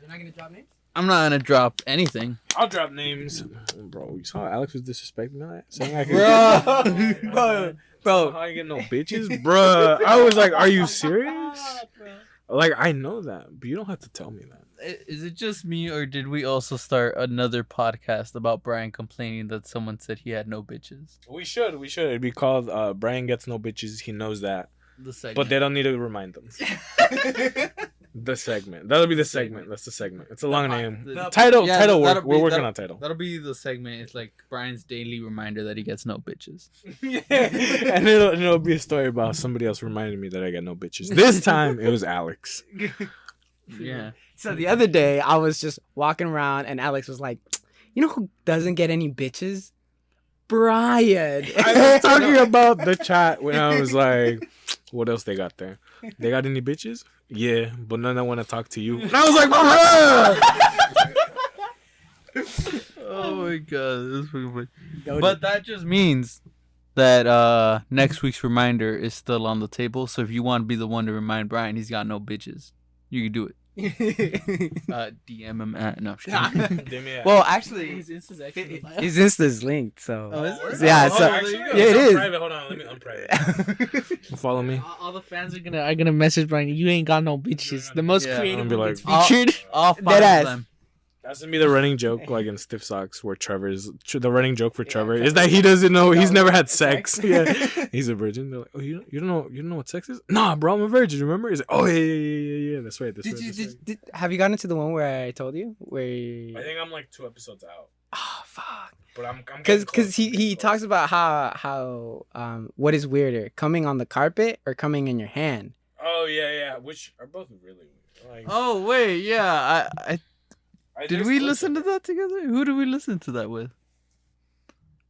not gonna drop names. I'm not gonna drop anything. I'll drop names. Bro, you saw Alex was disrespecting me like that? Saying I could... bro. How I get no bitches? Bruh. I was like, are you serious? Like, I know that, but you don't have to tell me that. Is it just me, or did we also start another podcast about Bryan complaining that someone said he had no bitches? We should. It'd be called Bryan Gets No Bitches. He knows that. The segment. But they don't need to remind them. The segment. That'll be the segment. That's the segment. It's a long name. Title work. We're working on title. That'll be the segment. It's like Bryan's daily reminder that he gets no bitches. Yeah. And it'll be a story about somebody else reminding me that I got no bitches. This time it was Alex. Yeah. So the other day I was just walking around and Alex was like, "You know who doesn't get any bitches? Bryan." I was talking about the chat when I was like, what else they got there? They got any bitches? Yeah, but none that want to talk to you. And I was like, bruh! Oh my god, that's fucking funny. But that just means that next week's reminder is still on the table. So if you want to be the one to remind Bryan he's got no bitches, you can do it. DM him at no. Well, actually, his Insta's linked. So yeah, it is. Private. Hold on, let me unprivate. Follow me. All the fans are gonna message Bryan. You ain't got no bitches. The most creative one gets like, featured. All five of them. That's gonna be the running joke, like in Stiff Socks, where the running joke for Trevor is that he doesn't know, he's never had sex. Yeah, he's a virgin. They're like, oh, you don't know what sex is? Nah, bro, I'm a virgin. Remember? He's like, oh yeah. That's right. Have you gotten to the one where I told you? Where I think I'm like 2 episodes out. Oh fuck. But I'm because he talks about how what is weirder, coming on the carpet or coming in your hand. Oh yeah, which are both really weird. Like, oh wait, yeah, did we listen to that together? Who did we listen to that with?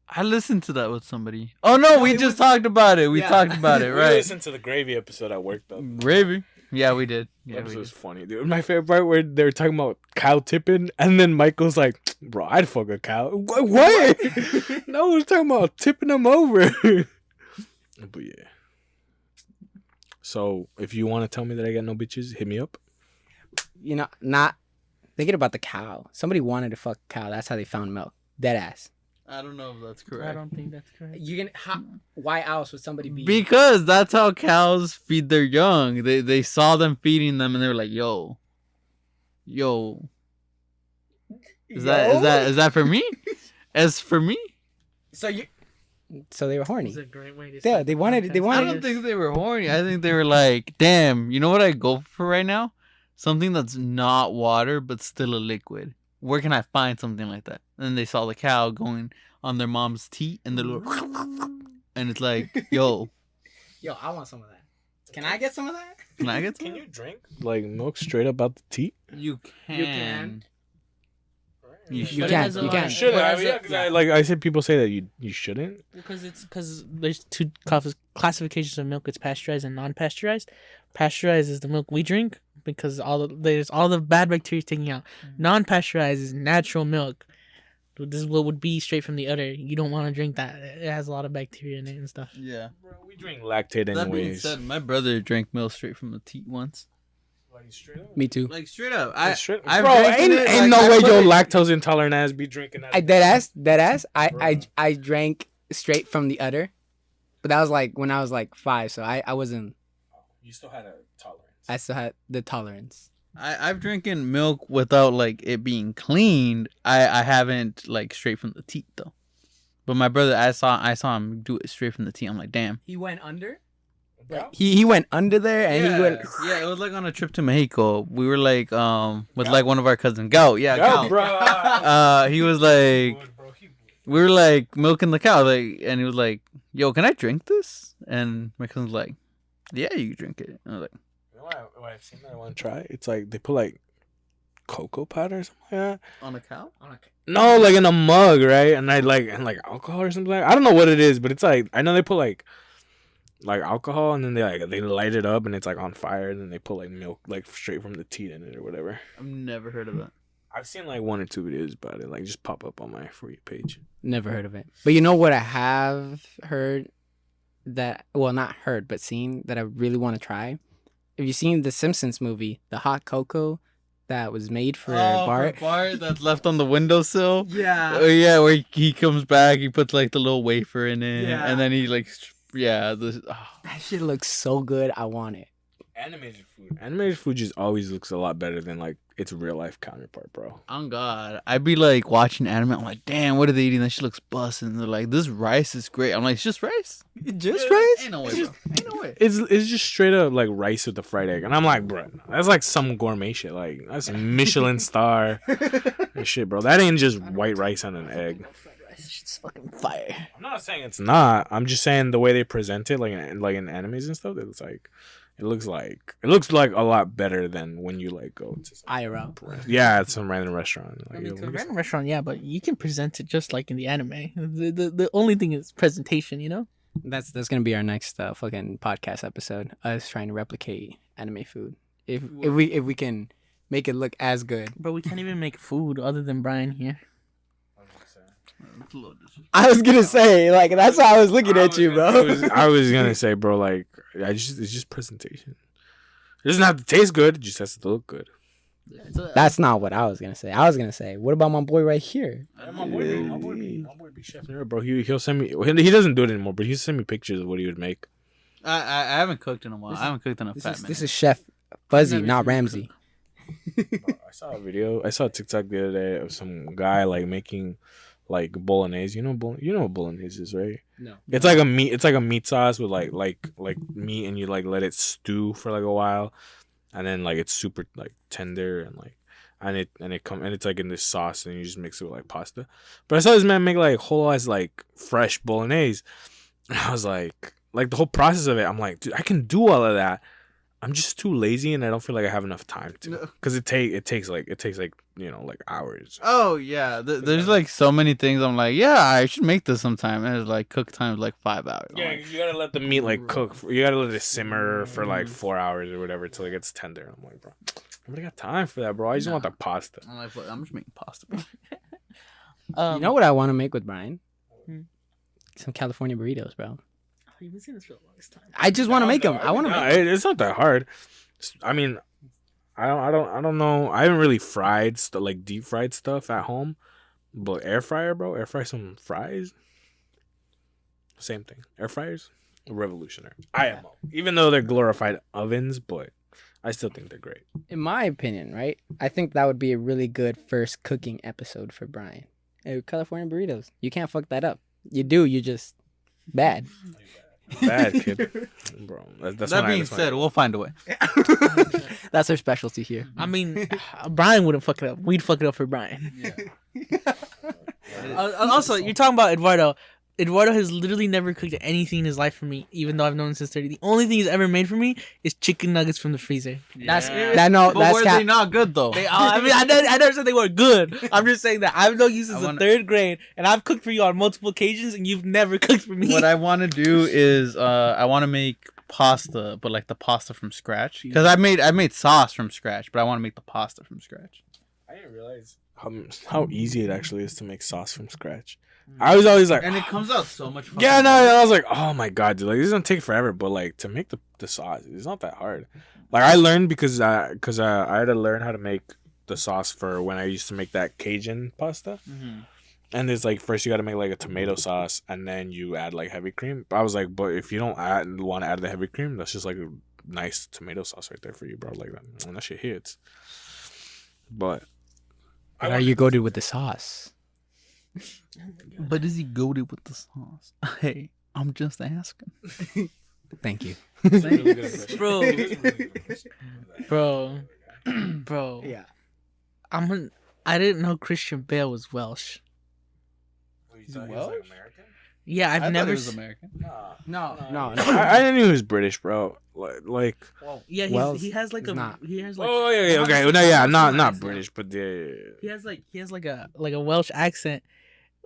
I listened to that with somebody. Oh no, we just talked about it. We talked about it, right? We listened to the gravy episode at work though. Gravy? Yeah, we did. Yeah, that was funny, dude. My favorite part where they were talking about cow tipping, and then Michael's like, "Bro, I'd fuck a cow." What? No, we're talking about tipping them over. But yeah. So if you want to tell me that I got no bitches, hit me up. You know, not thinking about the cow. Somebody wanted to fuck a cow. That's how they found milk. Dead ass. I don't know if that's correct. I don't think that's correct. Why else would somebody be? Because that's how cows feed their young. They saw them feeding them and they were like, "Yo, is that for me? As for me?" So they were horny. It's a great way to Yeah, they wanted. I don't think they were horny. I think they were like, "Damn, you know what I go for right now? Something that's not water but still a liquid. Where can I find something like that?" And they saw the cow going on their mom's teat, and they're like, and it's like, "Yo, I want some of that. Can I get some of that? Can I get some? Can you drink like milk straight up out the teat? You can. You can. You can. You should. I said people say that you shouldn't. Because there's two classifications of milk. It's pasteurized and non-pasteurized. Pasteurized is the milk we drink because there's all the bad bacteria taken out. Non-pasteurized is natural milk. This is what would be straight from the udder. You don't want to drink that. It has a lot of bacteria in it and stuff. Yeah. Bro, we drink lactate anyways. That being said, my brother drank milk straight from the teat once. Like straight up? Me too. Like straight up. Bro, ain't no way your lactose intolerant ass be drinking that. Dead ass. I drank straight from the udder, but that was like when I was like 5, so I wasn't. You still had a tolerance. I still had the tolerance. I've drinking milk without like it being cleaned. I haven't like straight from the teat though. But my brother, I saw him do it straight from the teat. I'm like, damn. He went under. Yeah. He went under there and he went. Yeah, it was like on a trip to Mexico. We were like with like one of our cousins. Go, bro. He was like, we were like milking the cow, like, and he was like, "Yo, can I drink this?" And my cousin's like, "Yeah, you can drink it." And I was like, "You know what I've seen that I want to try? It's like they put like cocoa powder or something like that on a cow. No, like in a mug, right? And like alcohol or something like that. I don't know what it is, but it's like I know they put like alcohol and then they light it up and it's like on fire and then they put like milk like straight from the teat in it or whatever. I've never heard of that. I've seen like 1 or 2 videos about it, like just pop up on my For You page. Never heard of it. But you know what I have heard that, well, not heard, but seen that I really want to try? Have you seen the Simpsons movie, the hot cocoa that was made for Oh, Bart. for Bart that's left on the windowsill. Yeah. Oh yeah, where he comes back, he puts like the little wafer in it, Yeah. and then he like, That shit looks so good. I want it. Animated food just always looks a lot better than like its real life counterpart, bro. oh god, I'd be like watching anime. I'm like, damn, what are they eating? That shit looks busting. They're like, this rice is great. I'm like, it's just rice. Just rice? Ain't no way, bro. Ain't no way. It's just straight up like rice with the fried egg, and I'm like, bro, that's like some gourmet shit. Like that's a Michelin star and shit, bro. That ain't just white rice on an egg. It's fucking fire. I'm not saying it's not. I'm just saying the way they present it, like in animes and stuff. It looks like a lot better than when you like go to IRL. at some random restaurant. I Like, mean, to a random restaurant, yeah, but you can present it just like in the anime. The only thing is presentation, you know? That's gonna be our next fucking podcast episode. Us trying to replicate anime food. If we can make it look as good. But we can't even make food other than Bryan here. I was gonna say, like, that's why I was looking at you, bro. I was gonna say, bro, like, it's just presentation. It doesn't have to taste good. It just has to look good. That's not what I was gonna say. I was gonna say, what about my boy right here? My boy be chef Nero, bro. He'll send me. He doesn't do it anymore, but he'll send me pictures of what he would make. I haven't cooked in a while. I haven't cooked in a fat minute. This is Chef Fuzzy, Never not seen him Ramsey. I saw a video. I saw a TikTok the other day of some guy like making like bolognese. You know what bolognese is, right? No. It's like a meat sauce with like meat, and you like let it stew for like a while, and then like it's super like tender and like it's like in this sauce, and you just mix it with like pasta. But I saw this man make like whole ass like fresh bolognese, and I was like the whole process of it. I'm like, dude, I can do all of that. I'm just too lazy, and I don't feel like I have enough time to, because it takes like like hours. Oh yeah, there's like so many things. I'm like, yeah, I should make this sometime. And it's like cook time is like 5 hours. Yeah, you gotta let the meat like cook. You gotta let it simmer for like 4 hours or whatever till it gets tender. I'm like, bro, I don't got time for that, bro. I just want the pasta. I'm like, I'm just making pasta, bro. You know what I want to make with Bryan? Hmm. Some California burritos, bro. You've been seeing this for the longest time. I just want to make them. I want to make. It's not that hard. I mean, I don't know. I haven't really fried like deep fried stuff at home, but air fryer, bro. Air fry some fries. Same thing. Air fryers, revolutionary. IMO. Even though they're glorified ovens, but I still think they're great. In my opinion, right? I think that would be a really good first cooking episode for Bryan. Hey, California burritos. You can't fuck that up. You do. You just bad. Bad kid, bro. That's that being said, we'll find a way. That's our specialty here. I mean, Bryan wouldn't fuck it up. We'd fuck it up for Bryan. Yeah. Also, you're talking about Eduardo. Eduardo has literally never cooked anything in his life for me, even though I've known him since 30. The only thing he's ever made for me is chicken nuggets from the freezer. Yeah. But were they not good though? I never said they were good. I'm just saying that I've known you since the third grade, and I've cooked for you on multiple occasions, and you've never cooked for me. What I want to do is I want to make pasta, but like the pasta from scratch. Because I made sauce from scratch, but I want to make the pasta from scratch. I didn't realize how easy it actually is to make sauce from scratch. I was always like, and it comes out so much fun. Yeah, no, I was like, oh my god, dude, like this is gonna take forever, but like to make the sauce, it's not that hard. Like I learned because I had to learn how to make the sauce for when I used to make that Cajun pasta. Mm-hmm. And it's like first you got to make like a tomato sauce, and then you add like heavy cream. I was like, but if you don't want to add the heavy cream, that's just like a nice tomato sauce right there for you, bro. Like that shit hits. But are you goated with the sauce? But is he goated with the sauce? Hey, I'm just asking. Thank you. Bro. Yeah. I didn't know Christian Bale was Welsh. He's Welsh? Yeah, I've never. He was American. No. I didn't know he was British, bro. Like. Yeah, he has like not. he has like. Oh yeah, okay. No, yeah, not British, but yeah. He has like a Welsh accent,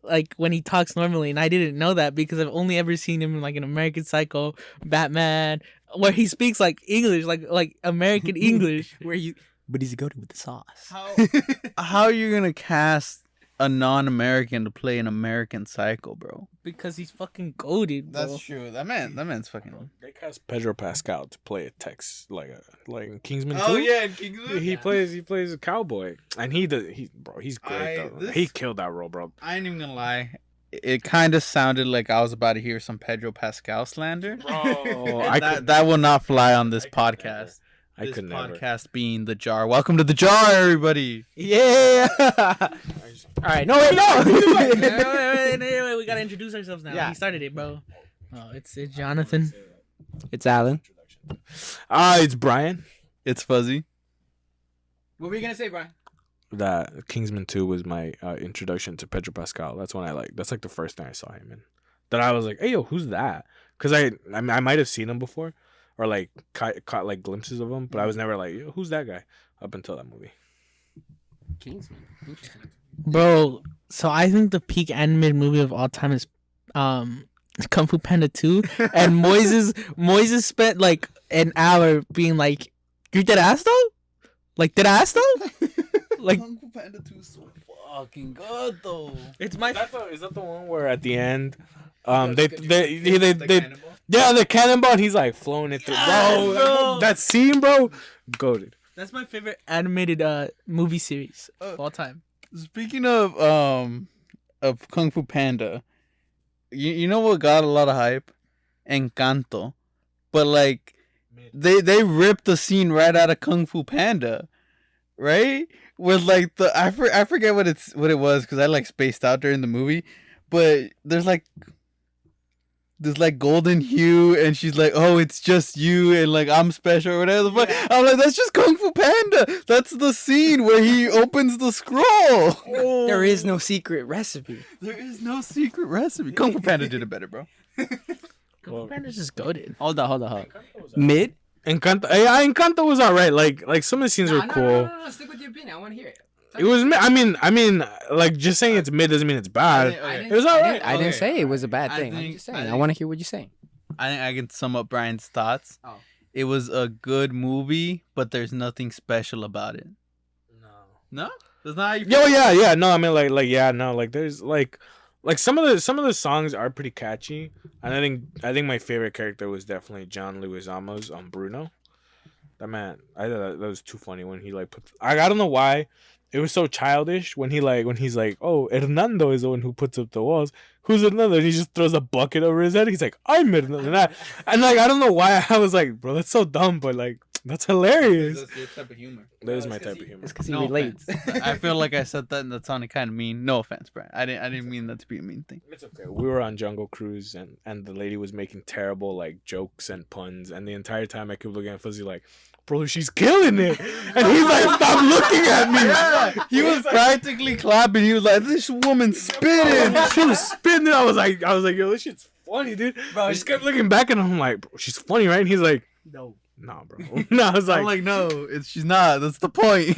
like when he talks normally, and I didn't know that because I've only ever seen him in like an American Psycho, Batman, where he speaks like English, like American English. But he's goated with the sauce. How are you gonna cast a non-American to play an American psycho, bro. Because he's fucking goated, bro. That's true. That man's fucking. They cast Pedro Pascal to play a Tex like in Kingsman 2. Oh yeah, in Kingsman. He plays a cowboy, and he's great though. He killed that role, bro. I ain't even gonna lie. It kind of sounded like I was about to hear some Pedro Pascal slander. Bro, that will not fly on this podcast. I This could never. podcast being The Jar. Welcome to The Jar, everybody. Yeah. All right. No, wait, no. Wait, we gotta introduce ourselves now. Yeah. He started it, bro. Oh, it's Jonathan. It's Alan. It's Bryan. It's Fuzzy. What were you gonna say, Brian? That Kingsman 2 was my introduction to Pedro Pascal. That's when that's like the first thing I saw him in. That I was like, hey, yo, who's that? Because I might have seen him before or like caught like glimpses of him, but I was never like, yo, who's that guy? Up until that movie. Kingsman. Interesting. Bro, so I think the peak animated movie of all time is Kung Fu Panda 2. And Moises spent like an hour being like, you're dead ass though? Like dead ass though? Like Kung Fu Panda 2 is so fucking good though. it's my Is that the one where at the end The the cannonball and he's like flowing it through. bro. That scene, bro, goated. that's my favorite animated movie series of all time. Speaking of Kung Fu Panda, you know what got a lot of hype? Encanto, but like they ripped the scene right out of Kung Fu Panda, right? With like I forget what it was because I like spaced out during the movie, but there's like golden hue and she's like, oh, it's just you and like I'm special or whatever the fuck. Yeah. I'm like, that's just Kung Fu Panda. That's the scene where he opens the scroll. There is no secret recipe. There is no secret recipe. Kung Fu Panda did it better, bro. Kung Fu Panda's just goaded. Hold on. Mid? Encanto, yeah, Encanto was alright. Like some of the scenes were cool. No. Stick with your opinion. I want to hear it. It was. I mean, like just saying it's mid doesn't mean it's bad. Okay. It was alright. I didn't Okay. say it was a bad I thing. I'm think- just saying. I I think- want to hear what you're saying. I think I can sum up Brian's thoughts. Oh. It was a good movie, but there's nothing special about it. No? That's not how you Yo, yeah. No, I mean, like there's like some of the songs are pretty catchy, and I think my favorite character was definitely John Leguizamo's on Bruno. That man, I thought that was too funny when he like put. I don't know why. It was so childish when he's like, oh, Hernando is the one who puts up the walls. Who's Hernando? And he just throws a bucket over his head. He's like, I'm Hernando. And like, I don't know why I was like, bro, that's so dumb, but like, that's hilarious. That's your type of humor. That is my type of humor. It's because he No relates. offense. I feel like I said that and that sounded kind of mean. No offense, Brian. I didn't mean that to be a mean thing. It's okay. We were on Jungle Cruise and the lady was making terrible like jokes and puns, and the entire time I kept looking at Fuzzy like, bro, she's killing it. And he's like, stop looking at me. He was practically clapping. He was like, this woman's spitting. She was spitting. I was like, yo, this shit's funny, dude. Bro, I just kept looking back at him. I'm like, bro, she's funny, right? And he's like, no, nah, bro. No, I was I'm like, like, no, she's not. That's the point.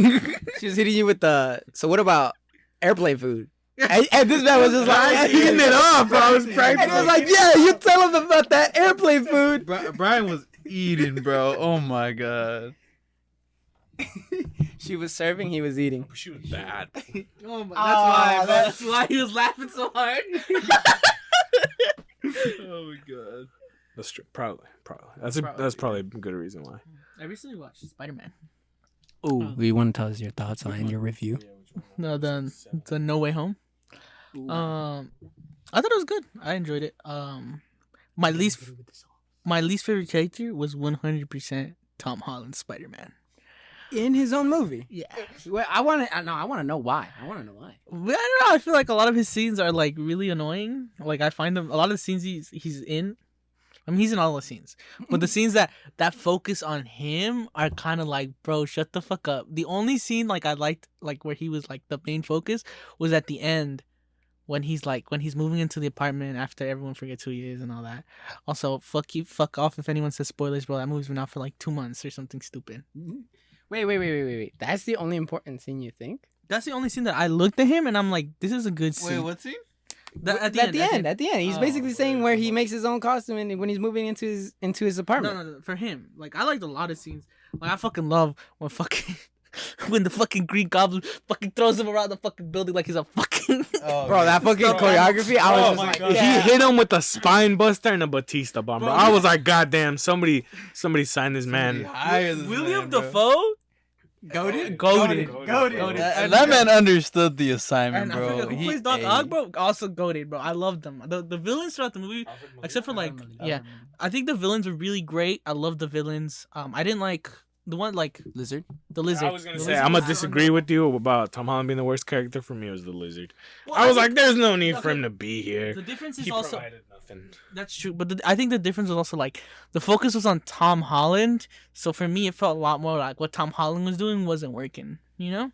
She was hitting you with the. So what about airplane food? And this man was just I like was eating it up, bro. I was And practically. he was like, yeah, you tell him about that airplane food. Brian was eating, bro. Oh my god. She was serving, he was eating. she was bad. Oh my, Ah, that's why he was laughing so hard. Oh my god. That's true. Probably. That's probably a good reason why. I recently watched Spider-Man. Ooh, you want to tell us your thoughts on your review? No, the No Way Home. I thought it was good. I enjoyed it. My least favorite character was 100% Tom Holland's Spider-Man. In his own movie. Yeah. Well, I want to know why. I want to know why. I don't know. I feel like a lot of his scenes are like really annoying. Like I find them a lot of the scenes he's in. I mean, he's in all the scenes, but the scenes that focus on him are kind of like, bro, shut the fuck up. The only scene like I liked, like where he was like the main focus, was at the end when he's moving into the apartment after everyone forgets who he is and all that. Also, fuck off if anyone says spoilers, bro. That movie's been out for like 2 months or something stupid. Wait. That's the only important scene you think? That's the only scene that I looked at him and I'm like, this is a good scene. Wait, what scene? At the end. He's basically saying where he makes his own costume and when he's moving into his apartment. No, for him. Like I liked a lot of scenes. Like I fucking love when fucking when the fucking Green Goblin fucking throws him around the fucking building like he's a fucking. Bro, that fucking choreography, I was just like, He hit him with a spine buster and a Batista bomb, bro. I was like, goddamn, somebody sign this man. William Dafoe. Goated. That man understood the assignment, And I bro. forget who plays Doc Ock, bro. Also goated, bro. I loved them. The villains throughout the movie, except for like, I think the villains were really great. I love the villains. I didn't like the one like Lizard. the lizard. I was gonna The say, lizard I'm gonna was- disagree with you about Tom Holland being the worst character. For me, it was the lizard. Well, I was think like, there's no need for okay, him to be here. The difference is He also provided nothing. that's true, but I think the difference was also like the focus was on Tom Holland. So for me, it felt a lot more like what Tom Holland was doing wasn't working. You know?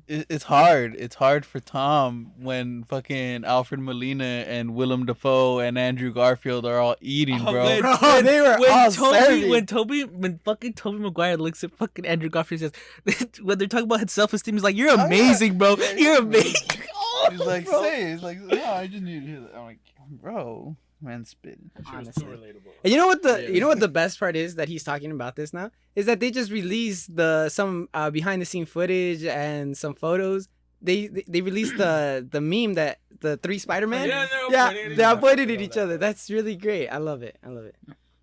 It's hard. It's hard for Tom when fucking Alfred Molina and Willem Dafoe and Andrew Garfield are all eating, bro. They were all serving. When fucking Tobey Maguire looks at fucking Andrew Garfield and says, when they're talking about his self-esteem, he's like, "You're amazing, bro. You're amazing." He's like, say, he's like, no, I just need to hear that. I'm like, bro, man, spitting. Honestly. And you know what the best part is that he's talking about this now is that they just released some behind the scene footage and some photos. They released the meme that the 3 Spider-Man. They're pointing at each other. That's really great. I love it.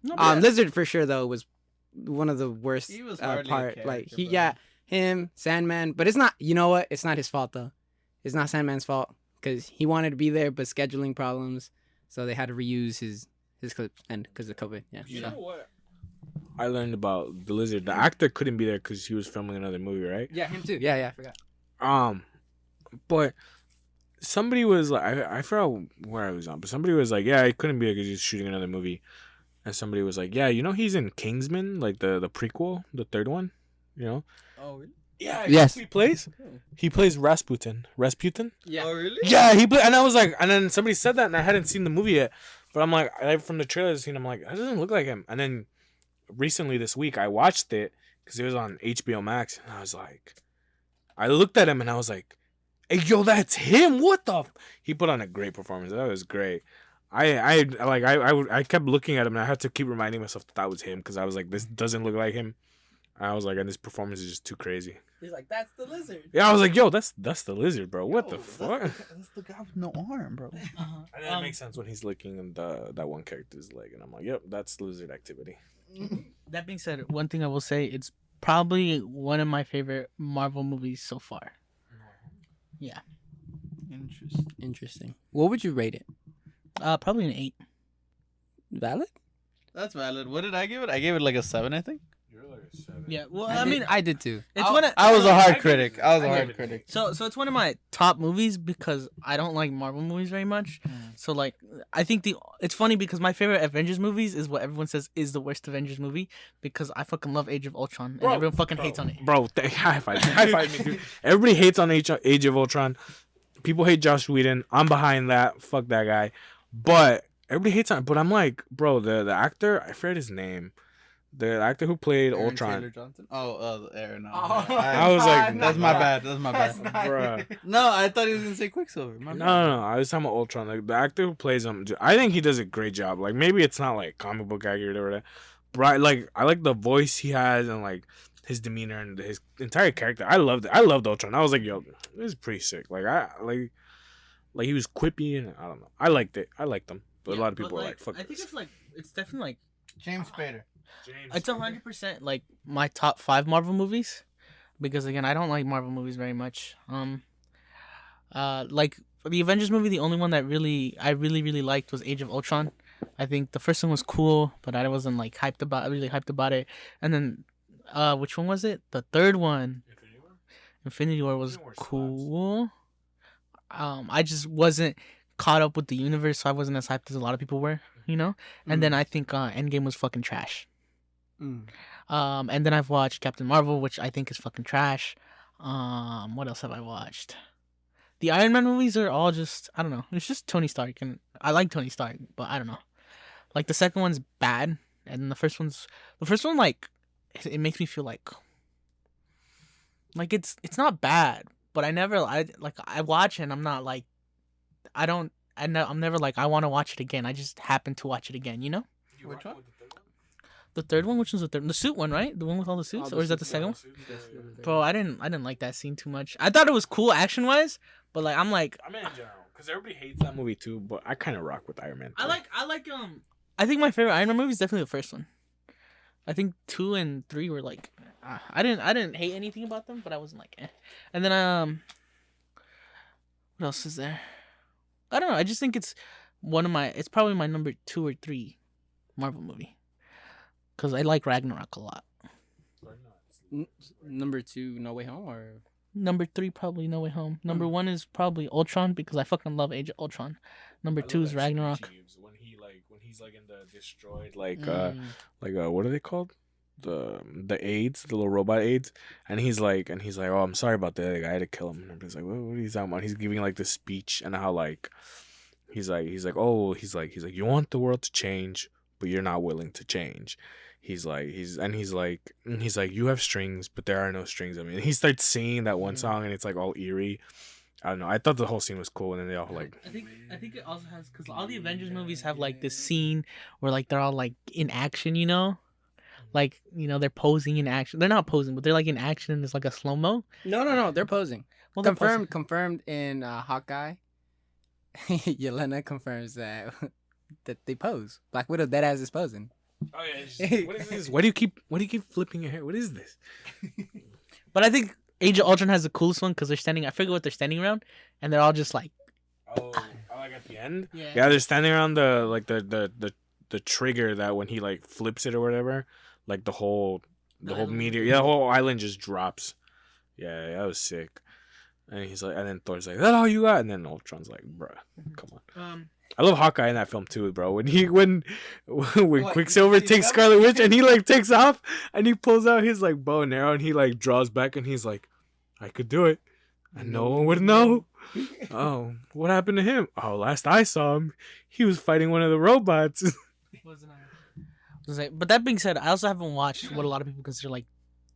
Lizard for sure though was one of the worst He was hardly a part. character, Like he bro. him Sandman, but it's not. You know what? It's not his fault though. It's not Sandman's fault because he wanted to be there, but scheduling problems, so they had to reuse his clips and because of COVID. Yeah. You so. know what? I learned about the lizard. The actor couldn't be there because he was filming another movie, right? Yeah, him too. Yeah, I forgot. But somebody was like, I forgot where I was on, but somebody was like, yeah, he couldn't be there because he's shooting another movie. And somebody was like, yeah, you know, he's in Kingsman, like the prequel, the third one, you know? Oh, really? Yeah. Yes. He plays Rasputin. Yeah. Oh, really? Yeah, and I was like, and then somebody said that, and I hadn't seen the movie yet, but I'm like, from the trailer scene, I'm like, that doesn't look like him. And then recently this week, I watched it because it was on HBO Max, and I was like, I looked at him and I was like, hey, yo, that's him. What the? He put on a great performance. That was great. I kept looking at him and I had to keep reminding myself that was him because I was like, this doesn't look like him. I was like, and this performance is just too crazy. He's like, "That's the lizard." Yeah, I was like, yo, that's the lizard, bro. What the fuck? That's the guy with no arm, bro. And then it makes sense when he's licking that one character's leg, and I'm like, yep, that's lizard activity. That being said, one thing I will say, it's probably one of my favorite Marvel movies so far. Yeah. Interesting. What would you rate it? Probably an 8. Valid? That's valid. What did I give it? I gave it like a 7, I think. You're like a 7. Yeah. Well, I mean, I did too. it's one of I was a hard I critic. give it- I was a I hard give it- critic. So it's one of my top movies because I don't like Marvel movies very much. So like I think it's funny because my favorite Avengers movies is what everyone says is the worst Avengers movie because I fucking love Age of Ultron and everyone fucking hates on it. Bro, high five me, dude. Everybody hates on Age of Ultron. People hate Josh Whedon. I'm behind that. Fuck that guy. But everybody hates on it. But I'm like, bro, the actor, I forget his name. The actor who played Aaron Ultron. Taylor Johnson? Aaron. No. I was like, that's my bad. That's my bad. Bruh. No, I thought he was gonna say Quicksilver. My bad. No. I was talking about Ultron. Like the actor who plays him, I think he does a great job. Like maybe it's not like comic book accurate or whatever, but I like the voice he has and like his demeanor and his entire character. I loved it. I loved Ultron. I was like, yo, this is pretty sick. Like like he was quippy and I don't know. I liked it. I liked him, but a lot of people were like, fuck I think this. it's definitely like James Spader. it's 100% like my top 5 Marvel movies because again I don't like Marvel movies very much. Like the Avengers movie, the only one that I really liked was Age of Ultron. I think the first one was cool, but I wasn't like really hyped about it. And then which one was it? The third one, Infinity War was cool. I just wasn't caught up with the universe, so I wasn't as hyped as a lot of people were, you know. And then I think Endgame was fucking trash. And then I've watched Captain Marvel, which I think is fucking trash. What else have I watched? The Iron Man movies are all just, I don't know. It's just Tony Stark, and I like Tony Stark, but I don't know. Like the second one's bad, and the first one like it makes me feel like it's not bad, but I watch and I'm not like I'm never like I want to watch it again. I just happen to watch it again, you know? Which one? The third one, which was the third? The suit one, right? The one with all the suits, or is that the second one? Bro, I didn't like that scene too much. I thought it was cool action wise, but like I'm like, I mean in general, because everybody hates that movie too, but I kind of rock with Iron Man 3. I think my favorite Iron Man movie is definitely the first one. I think 2 and 3 were like, I didn't hate anything about them, but I wasn't like, eh. And then what else is there? I don't know. I just think it's it's probably my number 2 or 3 Marvel movie. Because I like Ragnarok a lot. Number 2, No Way Home, or Number 3, probably No Way Home. Number 1 is probably Ultron, because I fucking love Age of Ultron. Number 2 is Ragnarok. When he's like in the destroyed what are they called? The AIDS, the little robot AIDS, and he's like, oh, I'm sorry about that. Like, I had to kill him. And everybody's like, what are you talking about? He's giving like this speech, and how like he's like, you want the world to change, but you're not willing to change. He's like, you have strings, but there are no strings. I mean, he starts singing that one song, and it's like all eerie. I don't know. I thought the whole scene was cool, and then they all like. I think it also has, because all the Avengers movies have like this scene where like they're all like in action, you know, like, you know, they're posing in action. They're not posing, but they're like in action, and it's like a slow mo. No, they're posing. Well, Confirmed in Hawkeye. Yelena confirms that they pose. Black Widow deadass is posing. Oh yeah. What is this? Why do you keep flipping your hair? What is this? But I think Age of Ultron has the coolest one, because they're standing. I forget what they're standing around, and they're all just like. Oh, like at the end. Yeah, they're standing around the trigger that when he like flips it or whatever, like the whole meteor, the whole island just drops. Yeah, that was sick. And he's like, and then Thor's like, "That's all you got?" And then Ultron's like, "Bruh, come on." I love Hawkeye in that film too, bro. When Quicksilver takes Scarlet Witch and he like takes off and he pulls out his like bow and arrow and he like draws back and he's like, "I could do it, and no one would know." Oh, what happened to him? Oh, last I saw him, he was fighting one of the robots. But that being said, I also haven't watched what a lot of people consider like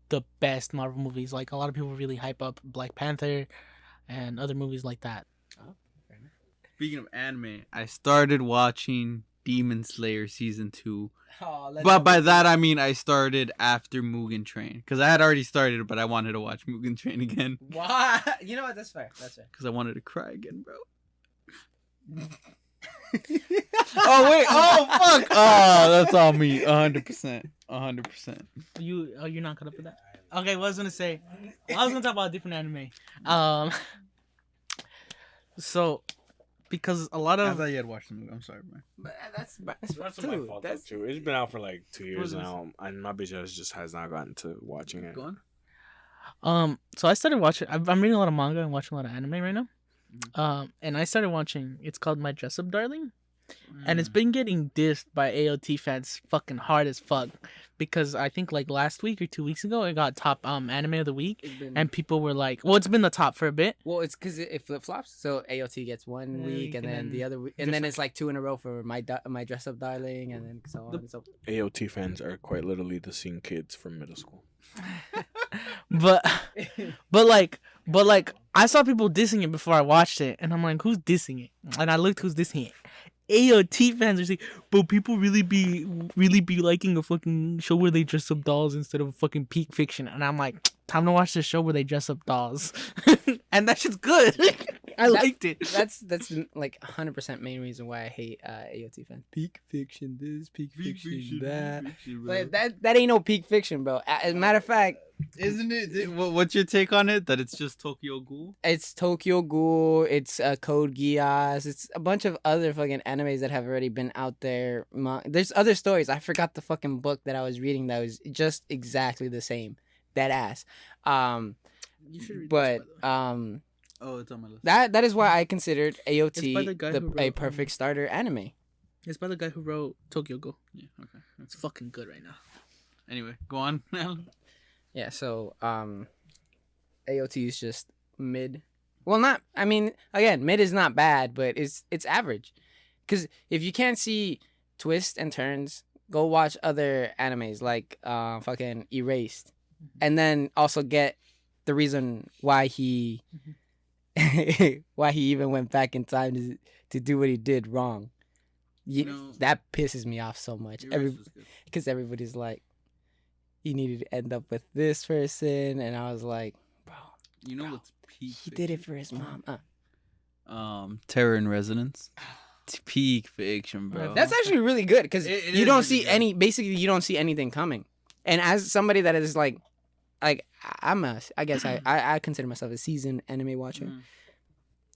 the best Marvel movies. Like a lot of people really hype up Black Panther and other movies like that. Speaking of anime, I started watching Demon Slayer season 2. But by that I mean I started after Mugen Train, because I had already started, but I wanted to watch Mugen Train again. Why? You know what? That's fair. Because I wanted to cry again, bro. Oh wait! Oh fuck! Oh, that's all me. 100%. 100%. You're not caught up with that. Okay, what I was gonna say. I was gonna talk about a different anime. So, because a lot of. I thought you had watched the movie. I'm sorry, man. But that's my fault too. It's been out for like 2 years now, and my bitch just has not gotten to watching it. Go on. So I started watching. I'm reading a lot of manga and watching a lot of anime right now. And I started watching. It's called My Dress Up Darling, and it's been getting dissed by AOT fans fucking hard as fuck, because I think like last week or 2 weeks ago it got top anime of the week, and people were like, well, it's been the top for a bit. Well, it's because it flip flops. So AOT gets 1 week, and then the other week, and then it's like 2 in a row for My Dress Up Darling, and then so on and so. AOT fans are quite literally the scene kids from middle school. but like I saw people dissing it before I watched it, and I'm like, who's dissing it? And I looked who's dissing it. AOT fans are saying, but people really be liking a fucking show where they dress up dolls instead of fucking peak fiction. And I'm like, time to watch the show where they dress up dolls. And that shit's good. I liked it. That's like 100% main reason why I hate AOT fans. Peak fiction this, peak fiction that. Like, that ain't no peak fiction, bro. As a matter of fact, isn't it? What's your take on it? That it's just Tokyo Ghoul? It's Tokyo Ghoul. It's Code Geass. It's a bunch of other fucking animes that have already been out there. There's other stories. I forgot the fucking book that I was reading that was just exactly the same. That ass. You should read but this, oh, it's on my list. That is why I considered AOT a wrote, perfect starter anime. It's by the guy who wrote Tokyo Ghoul. Yeah, okay. It's fucking good right now. Anyway, go on. Yeah, so AOT is just mid. Well, not. I mean, again, mid is not bad, but it's average. Because if you can't see twists and turns, go watch other animes like fucking Erased, and then also get the reason why he why he even went back in time to do what he did wrong. That pisses me off so much. Because everybody's like, you needed to end up with this person, and I was like, bro, what's peak? He did it for his mom. Terror in Residence. It's peak fiction, bro. That's actually really good because you don't see basically you don't see anything coming. And as somebody that is like I guess I consider myself a seasoned anime watcher.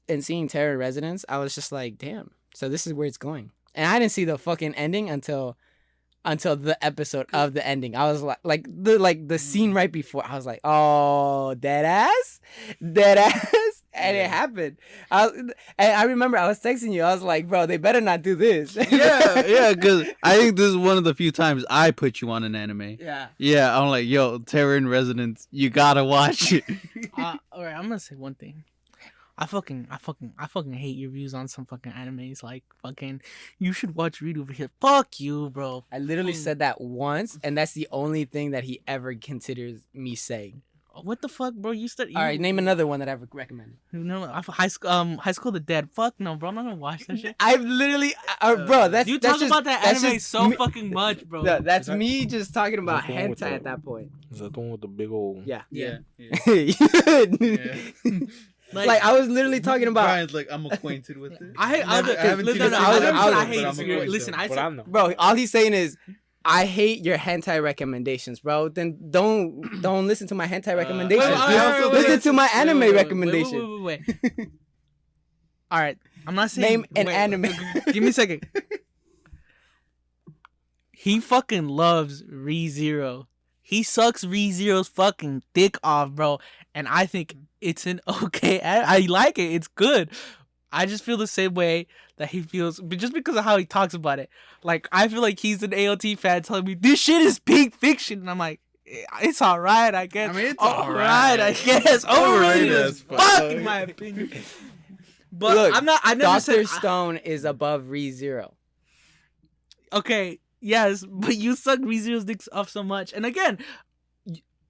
And seeing Terror in Residence, I was just like, damn. So this is where it's going. And I didn't see the fucking ending until the episode of the ending. I was like the scene right before. I was like, oh, dead ass, and it happened. And I remember I was texting you. I was like, bro, they better not do this. yeah, because I think this is one of the few times I put you on an anime. Yeah. I'm like, yo, Terror in Residence, you gotta watch it. All right, I'm gonna say one thing. I fucking hate your views on some fucking animes. Like, fucking, you should watch Read Over Here. Fuck you, bro. I literally said that once, and that's the only thing that he ever considers me saying. What the fuck, bro? All right, name another one that I would recommend. No, High School of the Dead. Fuck no, bro. I'm not gonna watch that shit. I've literally, bro. You talk about that anime so fucking much, bro. No, that's me just talking about hentai at that point. Is that the one with the big old? Yeah. Like I was literally talking about. Brian's like, I'm acquainted with it. I haven't seen it. Listen, I said, bro. All he's saying is, I hate your hentai recommendations, bro. Then don't listen to my hentai recommendations. Listen to my anime recommendation. Wait. All right, I'm not saying name an anime. Give me a second. He fucking loves ReZero. He sucks ReZero's fucking dick off, bro. And I think it's an okay. I like it. It's good. I just feel the same way that he feels, but just because of how he talks about it. Like, I feel like he's an AOT fan telling me this shit is peak fiction, and I'm like, it's all right, I guess. I mean, it's all right, I guess. Overrated as fuck, in my opinion. But look, I'm not. I never Dr. said Stone is above ReZero. Okay, yes, but you suck ReZero's dicks off so much, and again,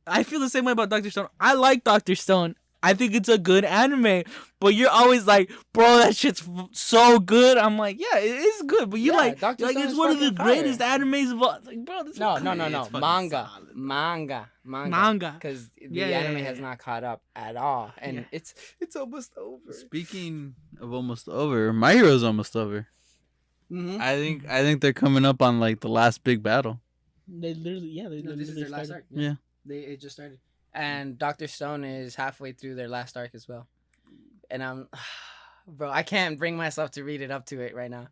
I feel the same way about Dr. Stone. I like Dr. Stone. I think it's a good anime, but you're always like, bro, that shit's so good. I'm like, yeah, it is good, but you're like it's one of the greatest animes of all. Like, bro, this no. Manga. Because the anime has not caught up at all, and it's almost over. Speaking of almost over, My Hero's almost over. Mm-hmm. I think they're coming up on like the last big battle. They literally, this is their last arc. Yeah. It just started. And Dr. Stone is halfway through their last arc as well. And bro, I can't bring myself to read it up to it right now.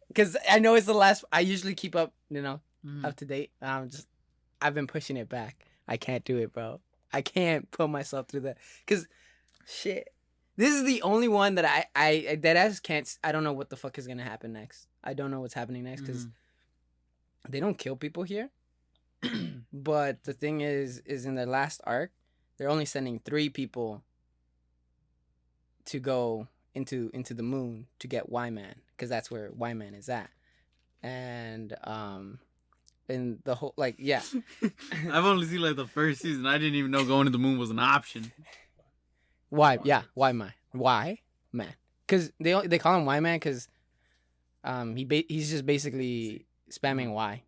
Because I know it's the last, I usually keep up, up to date. I've been pushing it back. I can't do it, bro. I can't put myself through that. Because, shit. This is the only one that I just can't, I don't know what the fuck is going to happen next. I don't know what's happening next because they don't kill people here. But the thing is in their last arc, they're only sending 3 people to go into the moon to get Y-Man, because that's where Y-Man is at. And the whole I've only seen like the first season. I didn't even know going to the moon was an option. Y-Man. Because they call him Y-Man because he's just basically spamming Y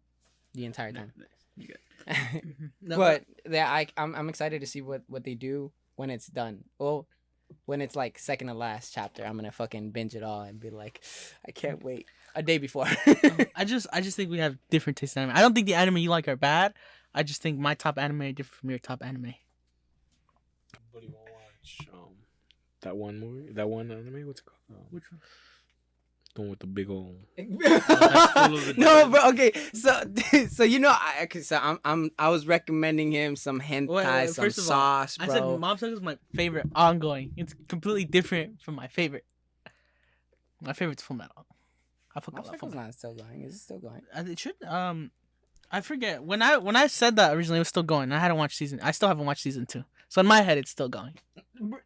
the entire time. But I'm excited to see what they do when it's done. Well, when it's like second to last chapter, I'm gonna fucking binge it all and be like, I can't wait a day before. I just think we have different tastes in anime. I don't think the anime you like are bad. I just think my top anime are different from your top anime. What do you want to watch? That one movie, that one anime. What's it called? Which one? The one with the big old. No, bro. Okay, so I was recommending him some hentai, some sauce, bro. I said Mob Psycho is my favorite ongoing. It's completely different from my favorite. My favorite's Full Metal. Mob Psycho's not still going. Is it still going? It should. I forget when I said that originally. It was still going. I still haven't watched season 2. So in my head, it's still going.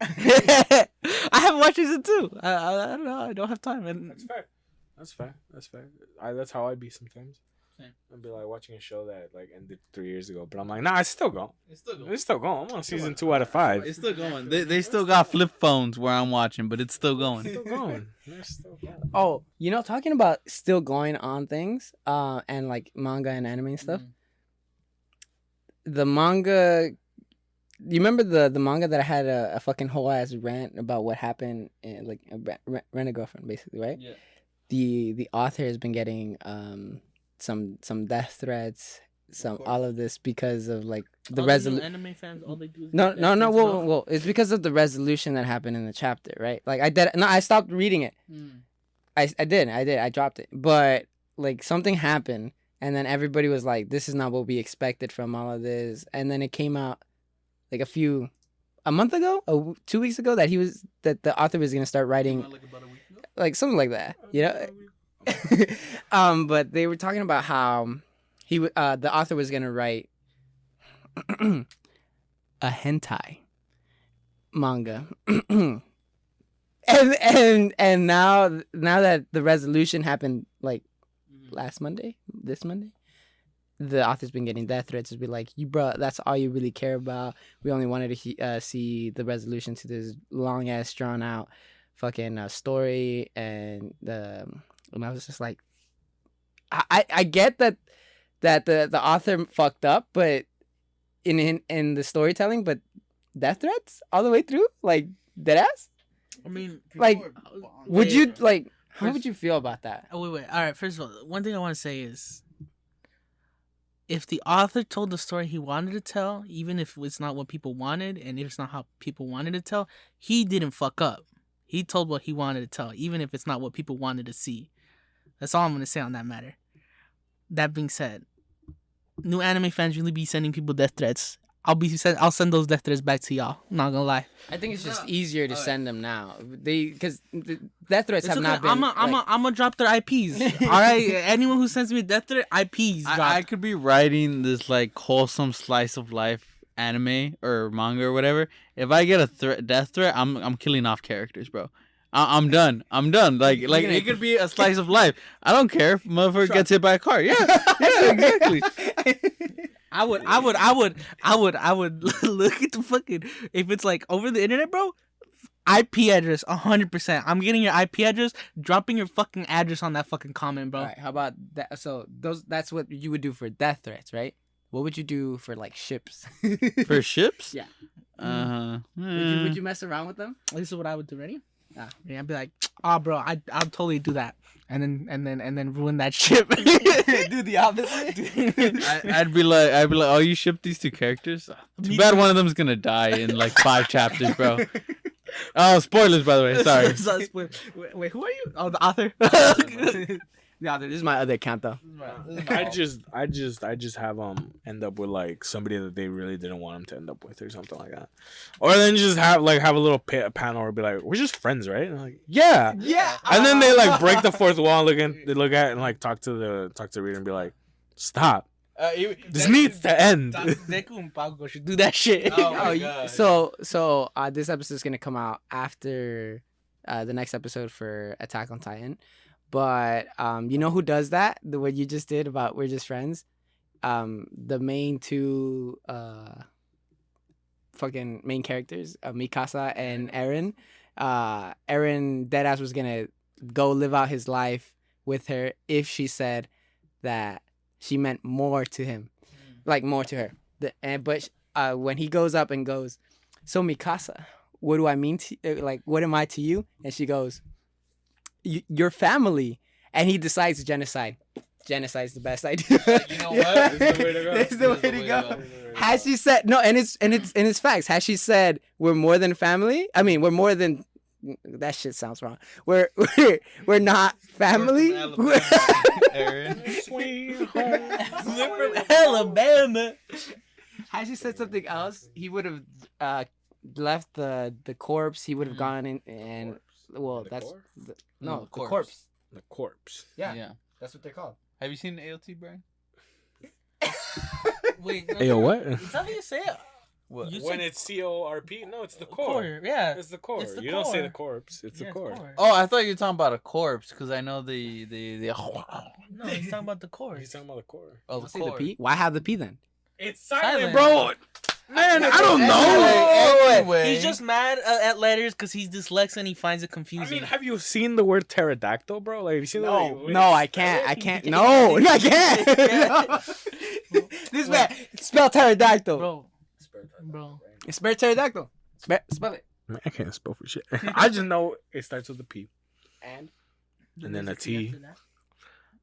I haven't watched season 2. I don't know. I don't have time. And That's fair. That's fair. That's how I be sometimes. I'd be like watching a show that like ended 3 years ago, but I'm like, nah, it's still going. It's still going. I'm on season 2 out of 5. It's still going. They still got flip phones where I'm watching, but it's still going. It's still going. They're still going. Oh, talking about still going on things, and like manga and anime and stuff. The manga. You remember the manga that I had a fucking whole ass rant about what happened in like rent a girlfriend basically, right? Yeah. The author has been getting some death threats, all of this because of like the resolution. Anime fans, all they do is No. Well, it's because of the resolution that happened in the chapter, right? Like I stopped reading it. I did. I dropped it, but like something happened, and then everybody was like, "This is not what we expected from all of this," and then it came out like a month ago, 2 weeks ago, that the author was gonna start writing, Like about a week ago? like something like that, But they were talking about how the author was gonna write a hentai manga, and now that the resolution happened like this Monday. The author's been getting death threats to be like, that's all you really care about. We only wanted to see the resolution to this long ass drawn out fucking story, and I was just like, I get that the author fucked up, but in the storytelling, but death threats all the way through, like dead ass. I mean, like, would you like? How would you feel about that? Oh, wait. All right. First of all, one thing I want to say is, if the author told the story he wanted to tell, even if it's not what people wanted, and if it's not how people wanted to tell, he didn't fuck up. He told what he wanted to tell, even if it's not what people wanted to see. That's all I'm going to say on that matter. That being said, new anime fans really be sending people death threats. I'll send those death threats back to y'all. I'm not gonna lie. I think it's just easier to send them now. Because the death threats have not been. I'm gonna drop their IPs. All right, anyone who sends me a death threat, IPs. I could be writing this like wholesome slice of life anime or manga or whatever. If I get a death threat, I'm killing off characters, bro. I'm done. Like it could be a slice of life. I don't care if motherfucker gets hit by a car. Yeah, exactly. I would look at the fucking, if it's like over the internet, bro, IP address 100%. I'm getting your IP address, dropping your fucking address on that fucking comment, bro. All right, how about that? So that's what you would do for death threats, right? What would you do for like ships? For ships? Yeah. Would you mess around with them? This is what I would do. Ready? Yeah, I'd be like, oh, bro, I'll totally do that, and then ruin that ship. Do the opposite. I'd be like, oh, you ship these two characters? Too bad one of them's gonna die in like 5 chapters, bro. Oh, spoilers, by the way. Sorry. Wait, who are you? Oh, the author. No, this is my other account though. I just have end up with like somebody that they really didn't want them to end up with or something like that, or then just have a little panel or be like, we're just friends, right? And like, yeah, and then they like break the fourth wall, and they look at it and like talk to the reader and be like, stop. This needs to end. Deku and Pago should do that shit. So this episode is gonna come out after the next episode for Attack on Titan. But you know who does that? What you just did about we're just friends. The main two fucking main characters, Mikasa and Eren. Eren deadass was gonna go live out his life with her if she said that she meant more to him, like more to her. But when he goes up and goes, so Mikasa, what do I mean to like? What am I to you? And she goes, your family, and he decides to genocide. Genocide's the best idea. You know what? This is the way to go. Has she said no? And it's facts. Has she said we're more than family? I mean, we're more than. That shit sounds wrong. We're not family. Sweet home. We're from Alabama. Had she said something else, he would have left the corpse. He would have gone in and well, The that's corpse? the corpse. corpse. The corpse. Yeah, that's what they're called. Have you seen AOT, Bryan? Wait. Hey, yo, what? Is that how you say it? What? You When said it's CORP, no, it's the core. Yeah. It's the core. It's the You don't say core. the corpse. It's Yeah, the core. Oh, I thought you were talking about a corpse because I know the. No, he's talking about the core. He's talking about the core. Oh, Don't the say the core. P. Why have the P then? It's silent. bro. Man, I don't Anyway, know. anyway. He's just mad at letters because he's dyslexic and he finds it I confusing. mean, have you seen the word pterodactyl, bro? Like, have you seen No, I can't. I can't. No, I can't. This man spell pterodactyl. Bro. Spell pterodactyl. Spell it. Man, I can't spell for shit. I just know it starts with a P. And then a T.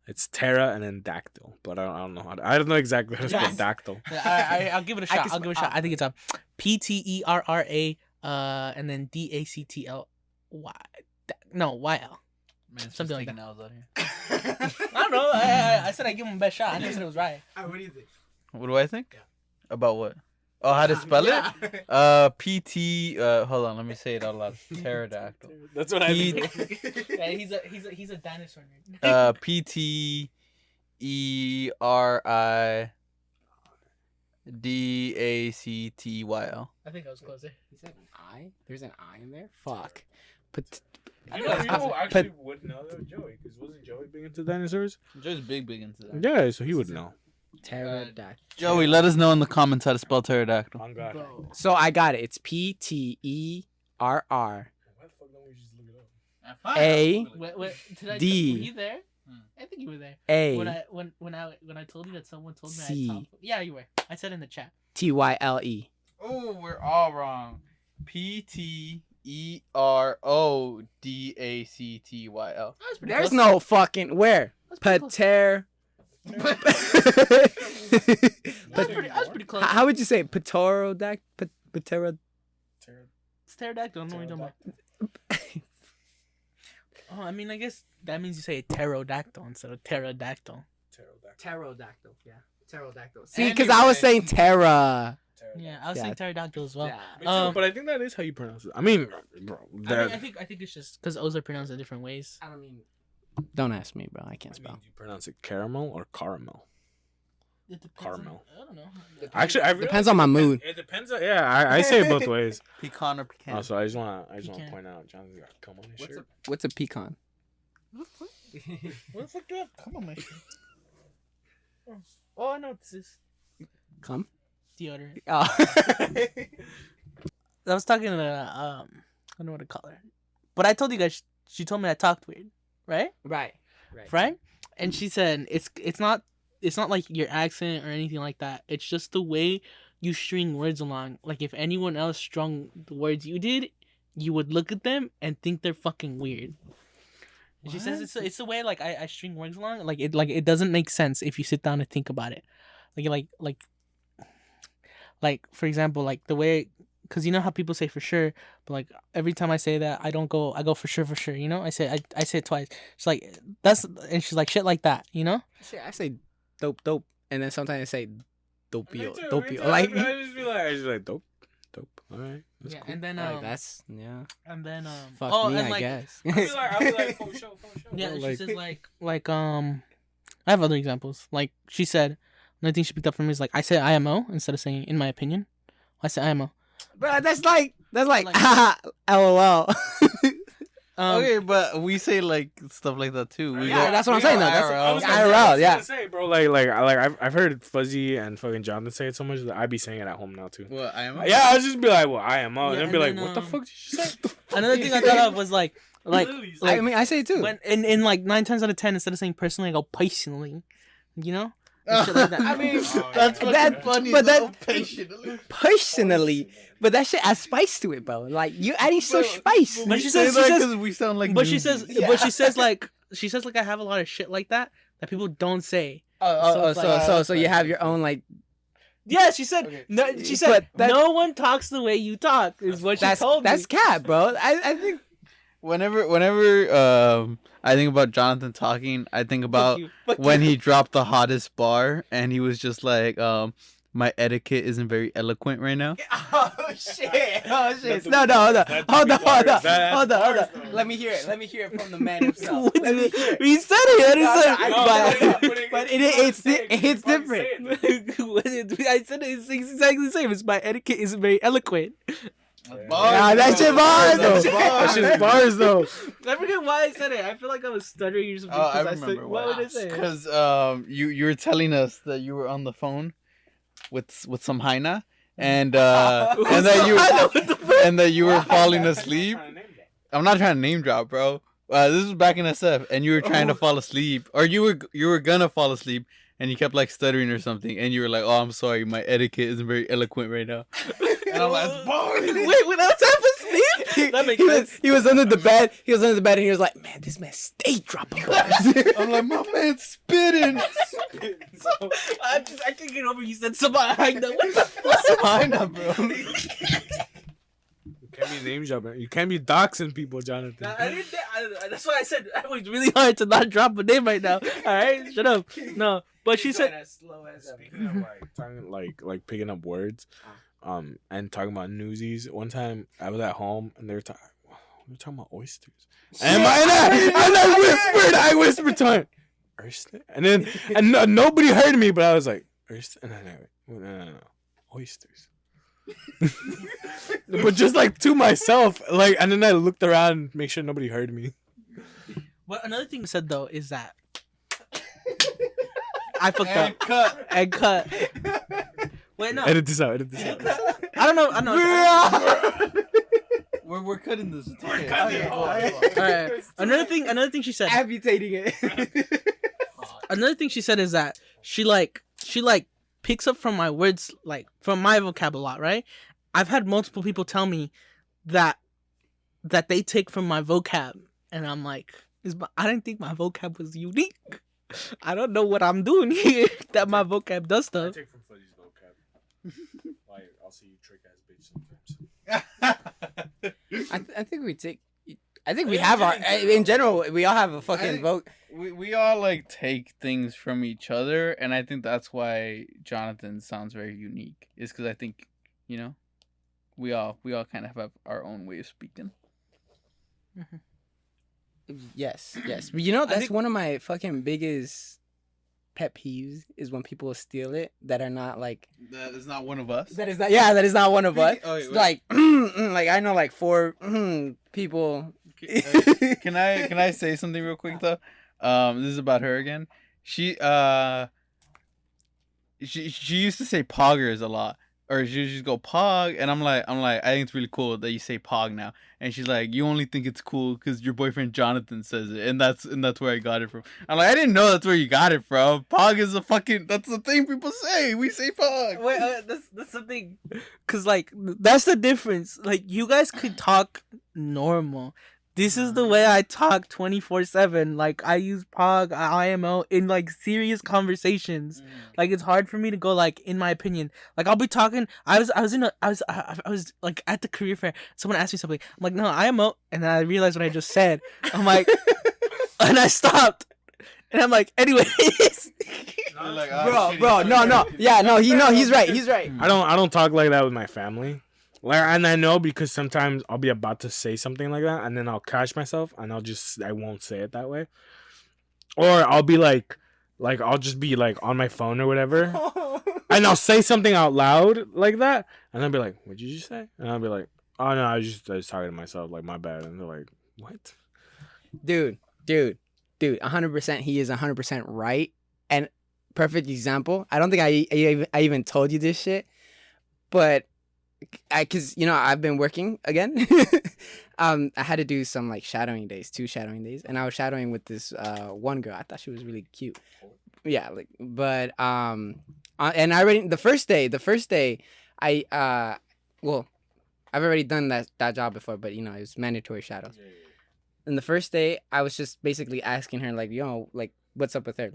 It's Terra and then dactyl, but I don't know how to, I don't know exactly how to spell Yes. dactyl. I'll give it a I shot. can I'll give it a shot. I think it's PTERRA and then DACTLY. No, YL. Man, Something like that. Out here. I don't know. I said I give him a best shot. I never said it was right. what do you think? What do I think? About what? Oh, how to spell it? PT. Hold on, let me say it out loud. Pterodactyl. That's what I mean. Yeah, he's a dinosaur nerd. PTERIDACTYL. I think I was closer. He said an I? There's an I in there? Fuck. You actually would know though, Joey, because wasn't Joey big into dinosaurs? Joe's big into that. Yeah, so he would know. Pterodactyl. Joey, let us know in the comments how to spell pterodactyl. On God. Bro. So I got it. It's PTERR. Why the fuck don't we just look it up? A Wait, did I D. were you there? I think you were there. A When I told you that someone told me C. I talked. Yeah, you were. I said in the chat. TYLE. Oh, we're all wrong. PTERODACTYL. There's no fucking where. Pater. I was pretty close. How would you say it? Pterodactyl? Pterod. It's pterodactyl. I don't know what you're talking about. Oh, I mean, I guess that means you say pterodactyl instead of pterodactyl. Pterodactyl. Yeah. Pterodactyl. See, because I was saying Terra. Yeah, I was Yeah. saying pterodactyl as well. Yeah. But I think that is how you pronounce it. I mean, bro. I think it's just because O's are pronounced in different ways. I don't mean. Don't ask me, bro. I can't Do spell. you pronounce it caramel or caramel? It depends Caramel. I don't know. Actually, I realized Depends on my mood. It depends. I say it both ways. Pecan or pecan? Also, I just want to Pecan. point out, Jonathan's got cum on his shirt. What's a pecan? What the fuck do I have? Come on, my shit. Oh, I know what this is. Come. Deodorant. Oh. I was talking to I don't know what to call her, but I told you guys she told me I talked weird, right? Right. Right? And she said it's not like your accent or anything like that. It's just the way you string words along. Like if anyone else strung the words you did, you would look at them and think they're fucking weird. And she says it's the way like I string words along. Like it doesn't make sense if you sit down and think about it. Like for example, like the way, because you know how people say for sure, but like every time I say that I go for sure, you know. I say it twice. She's like that's, and she's like shit like that, you know. I say dope, and then sometimes I say dopio. Like I just be like dope. All right. That's Yeah, cool. and then Like that's and then fuck oh, me, and I like guess. I'll be like, for sure. yeah, bro, she like, says like I have other examplos. Like she said, another thing she picked up from me is like I say IMO instead of saying in my opinion. I say IMO. But that's like Like- haha, LOL. Okay, but we say like stuff like that too. We Yeah, go, that's what I'm we saying, go though. That's- IRL. I was IRL, yeah. gonna say, bro, I've heard Fuzzy and fucking Jonathan say it so much that I be saying it at home now too. What, I am? Yeah, I'll just be like, well, I am out, Yeah, and then be and like, then, what the fuck did you say? Another thing I thought of was like I mean, I say it too. when in like 9 times out of 10 instead of saying personally, I go personally. You know? And shit like that. I mean, That's fucking that- funny. but though. that- Patiently. personally, but that shit adds spice to it, bro. Like you adding so spice. But she Say says that 'cause we sound like. but she newsies. says like I have a lot of shit like that people don't say. So you have your own like. Yeah, she said. Okay. No, she said But that- no one talks the way you talk. Is what she told me. That's cat, bro. I think. Whenever I think about Jonathan talking, I think about Fuck you. when he dropped the hottest bar and he was just like, my etiquette isn't very eloquent right now. Oh shit! Oh shit! No, hold on. Let me hear it from the man himself. He said it. But it's different. I said it's exactly the same. It's my etiquette isn't very eloquent. That shit bars though. That shit's bars though. I forget why I said it. I feel like I was stuttering or something. I remember what would I say? Because you were telling us that you were on the phone with some hyena and that you were falling asleep. I'm not trying to name drop, bro. This was back in SF, and you were trying to fall asleep, or you were gonna fall asleep, and you kept like stuttering or something, and you were like, "Oh, I'm sorry, my etiquette isn't very eloquent right now." And I'm like, wait, when I was half asleep? That makes sense. He was under the bed. And he was like, "Man, this man stay dropping bars." I'm like, "My man's spitting." I can't get over you said somebody hang up. What the fuck? Fine up, bro. You can't be name dropping. You can't be doxing people, Jonathan. That's why I said I was really hard to not drop a name right now. All right, shut up. No, but she said. Speaking of talking like picking up words, and talking about newsies. One time I was at home and we were talking about oysters. And I whispered to him, oyster, and nobody heard me, but I was like, oyster, no, oysters. But just like to myself, like, and then I looked around, make sure nobody heard me. What another thing said though is that I fucked And up. And cut. Wait, no. Edit this out. I don't know. We're cutting this. It's okay. All right. Another thing she said. Amputating it. Another thing she said is that she picks up from my words, like from my vocab a lot, right? I've had multiple people tell me that they take from my vocab, and I'm like, I didn't think my vocab was unique. I don't know what I'm doing here that my vocab does stuff. I take from Fuddy's vocab. Like, I'll see you trick ass bitch sometimes. I think we take. I think we have our. In general, we all have a fucking vote. We all like take things from each other, and I think that's why Jonathan sounds very unique. Is because I think, we all kind of have our own way of speaking. Yes. But that's one of my fucking biggest pet peeves is when people steal it that are not like. That is not one of us. That is not one of us. Oh, wait. Like, like I know like 4 people. Can I say something real quick though? This is about her again. She used to say poggers a lot, or she used to just go pog, and I'm like, I think it's really cool that you say pog now. And she's like, you only think it's cool because your boyfriend Jonathan says it, and that's where I got it from. I'm like, I didn't know that's where you got it from. Pog is that's the thing people say. We say pog. Wait, that's the thing, cause like that's the difference. Like you guys could talk normal. This is the way I talk 24/7. Like I use Pog, IMO in like serious conversations. Like it's hard for me to go like in my opinion. Like I'll be talking. I was like at the career fair. Someone asked me something. I'm like, no, IMO, and then I realized what I just said. I'm like, and I stopped. And I'm like, anyways. Like, bro, no. Yeah, no, he's right. I don't talk like that with my family. Like, and I know because sometimes I'll be about to say something like that, and then I'll catch myself, and I won't say it that way. Or I'll be like I'll just be like on my phone or whatever, and I'll say something out loud like that, and I'll be like, "What did you just say?" And I'll be like, "Oh no, I was talking to myself, like my bad." And they're like, "What?" Dude, 100%. He is 100% right, and perfect example. I don't think I even told you this shit, but. Because I've been working again. I had to do some like shadowing days, 2 shadowing days, and I was shadowing with this one girl. I thought she was really cute. Yeah, but and I already the first day I've already done that job before, but it was mandatory shadows. And the first day I was just basically asking her like, what's up with her,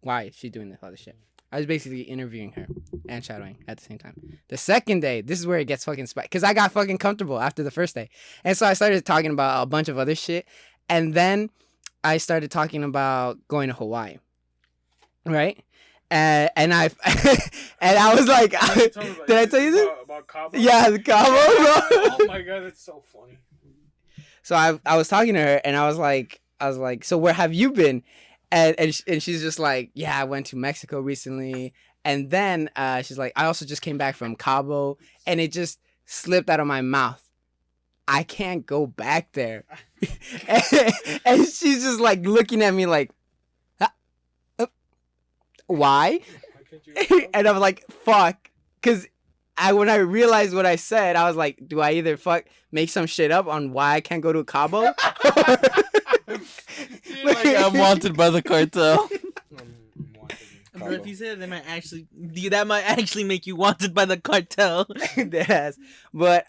why is she doing all this shit. I was basically interviewing her and shadowing at the same time. The second day, this is where it gets fucking spicy. Because I got fucking comfortable after the first day. And so I started talking about a bunch of other shit. And then I started talking about going to Hawaii. Right? and I and I was like, did I tell you this? About Cabo? Yeah, the Cabo, bro. Oh my god, that's so funny. So I was talking to her, and I was like, so where have you been? And she's just like, yeah, I went to Mexico recently. And then she's like, I also just came back from Cabo, and it just slipped out of my mouth. I can't go back there. And she's just like looking at me like, why? And I'm like, fuck. Because when I realized what I said, I was like, do I either make some shit up on why I can't go to Cabo? Like, I'm wanted by the cartel. But if you say that might actually make you wanted by the cartel. Yes. But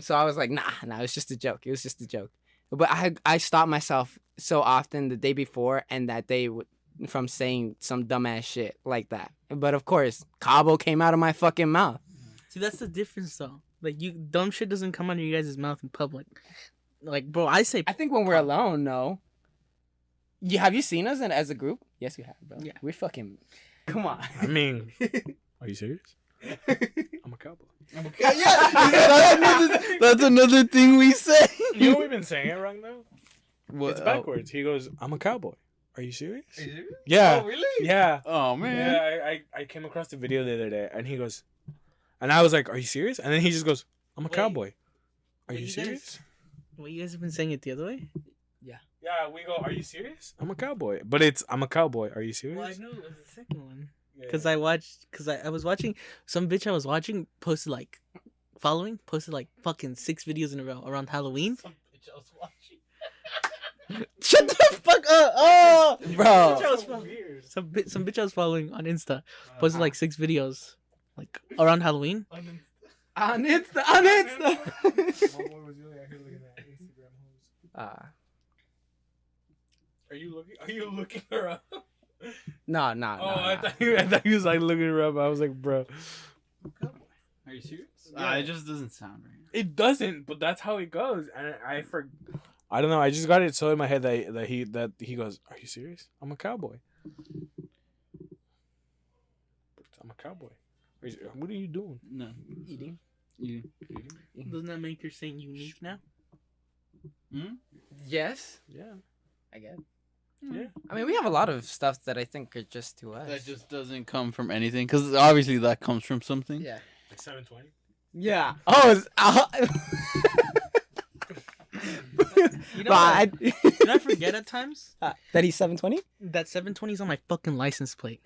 so I was like, nah, it's just a joke. It was just a joke. But I stopped myself so often the day before and that day from saying some dumbass shit like that. But of course, Cabo came out of my fucking mouth. See, that's the difference though. Like, dumb shit doesn't come out of you guys' mouth in public. Like, bro, I think when we're alone, no. Have you seen us as a group? Yes, you have, bro. Yeah. We're fucking... Come on. I mean, are you serious? I'm a cowboy. Yeah, that's another thing we say. You know we've been saying it wrong though? What? It's backwards. He goes, I'm a cowboy. Are you serious? Yeah. Oh, really? Yeah. Oh, man. Yeah, I came across the video the other day, and he goes... And I was like, are you serious? And then he just goes, I'm a cowboy. Are you serious? Well, you guys have been saying it the other way? Yeah, we go, are you serious? I'm a cowboy. But it's, I'm a cowboy. Are you serious? Well, I know it was the second one. Because I was watching, some bitch I was watching posted like fucking 6 videos in a row around Halloween. Some bitch I was watching. Shut the fuck up! Oh! Bro. Some bitch I was following on Insta posted like 6 videos like around Halloween. On Insta. Are you looking her up? No. I thought he was like looking her up. I was like, bro. Are you serious? Yeah. It just doesn't sound right. It doesn't, but that's how it goes. And I don't know. I just got it so in my head that he goes, are you serious? I'm a cowboy. I'm a cowboy. What are you doing? No. Eating. Doesn't that make your saying unique now? Hmm? Yes. Yeah. I guess. Yeah. I mean, we have a lot of stuff that I think are just to us. That just doesn't come from anything. Because obviously that comes from something. Yeah. Like 720? Yeah. Oh, You know what? Did I forget at times? That he's 720? That 720 is on my fucking license plate.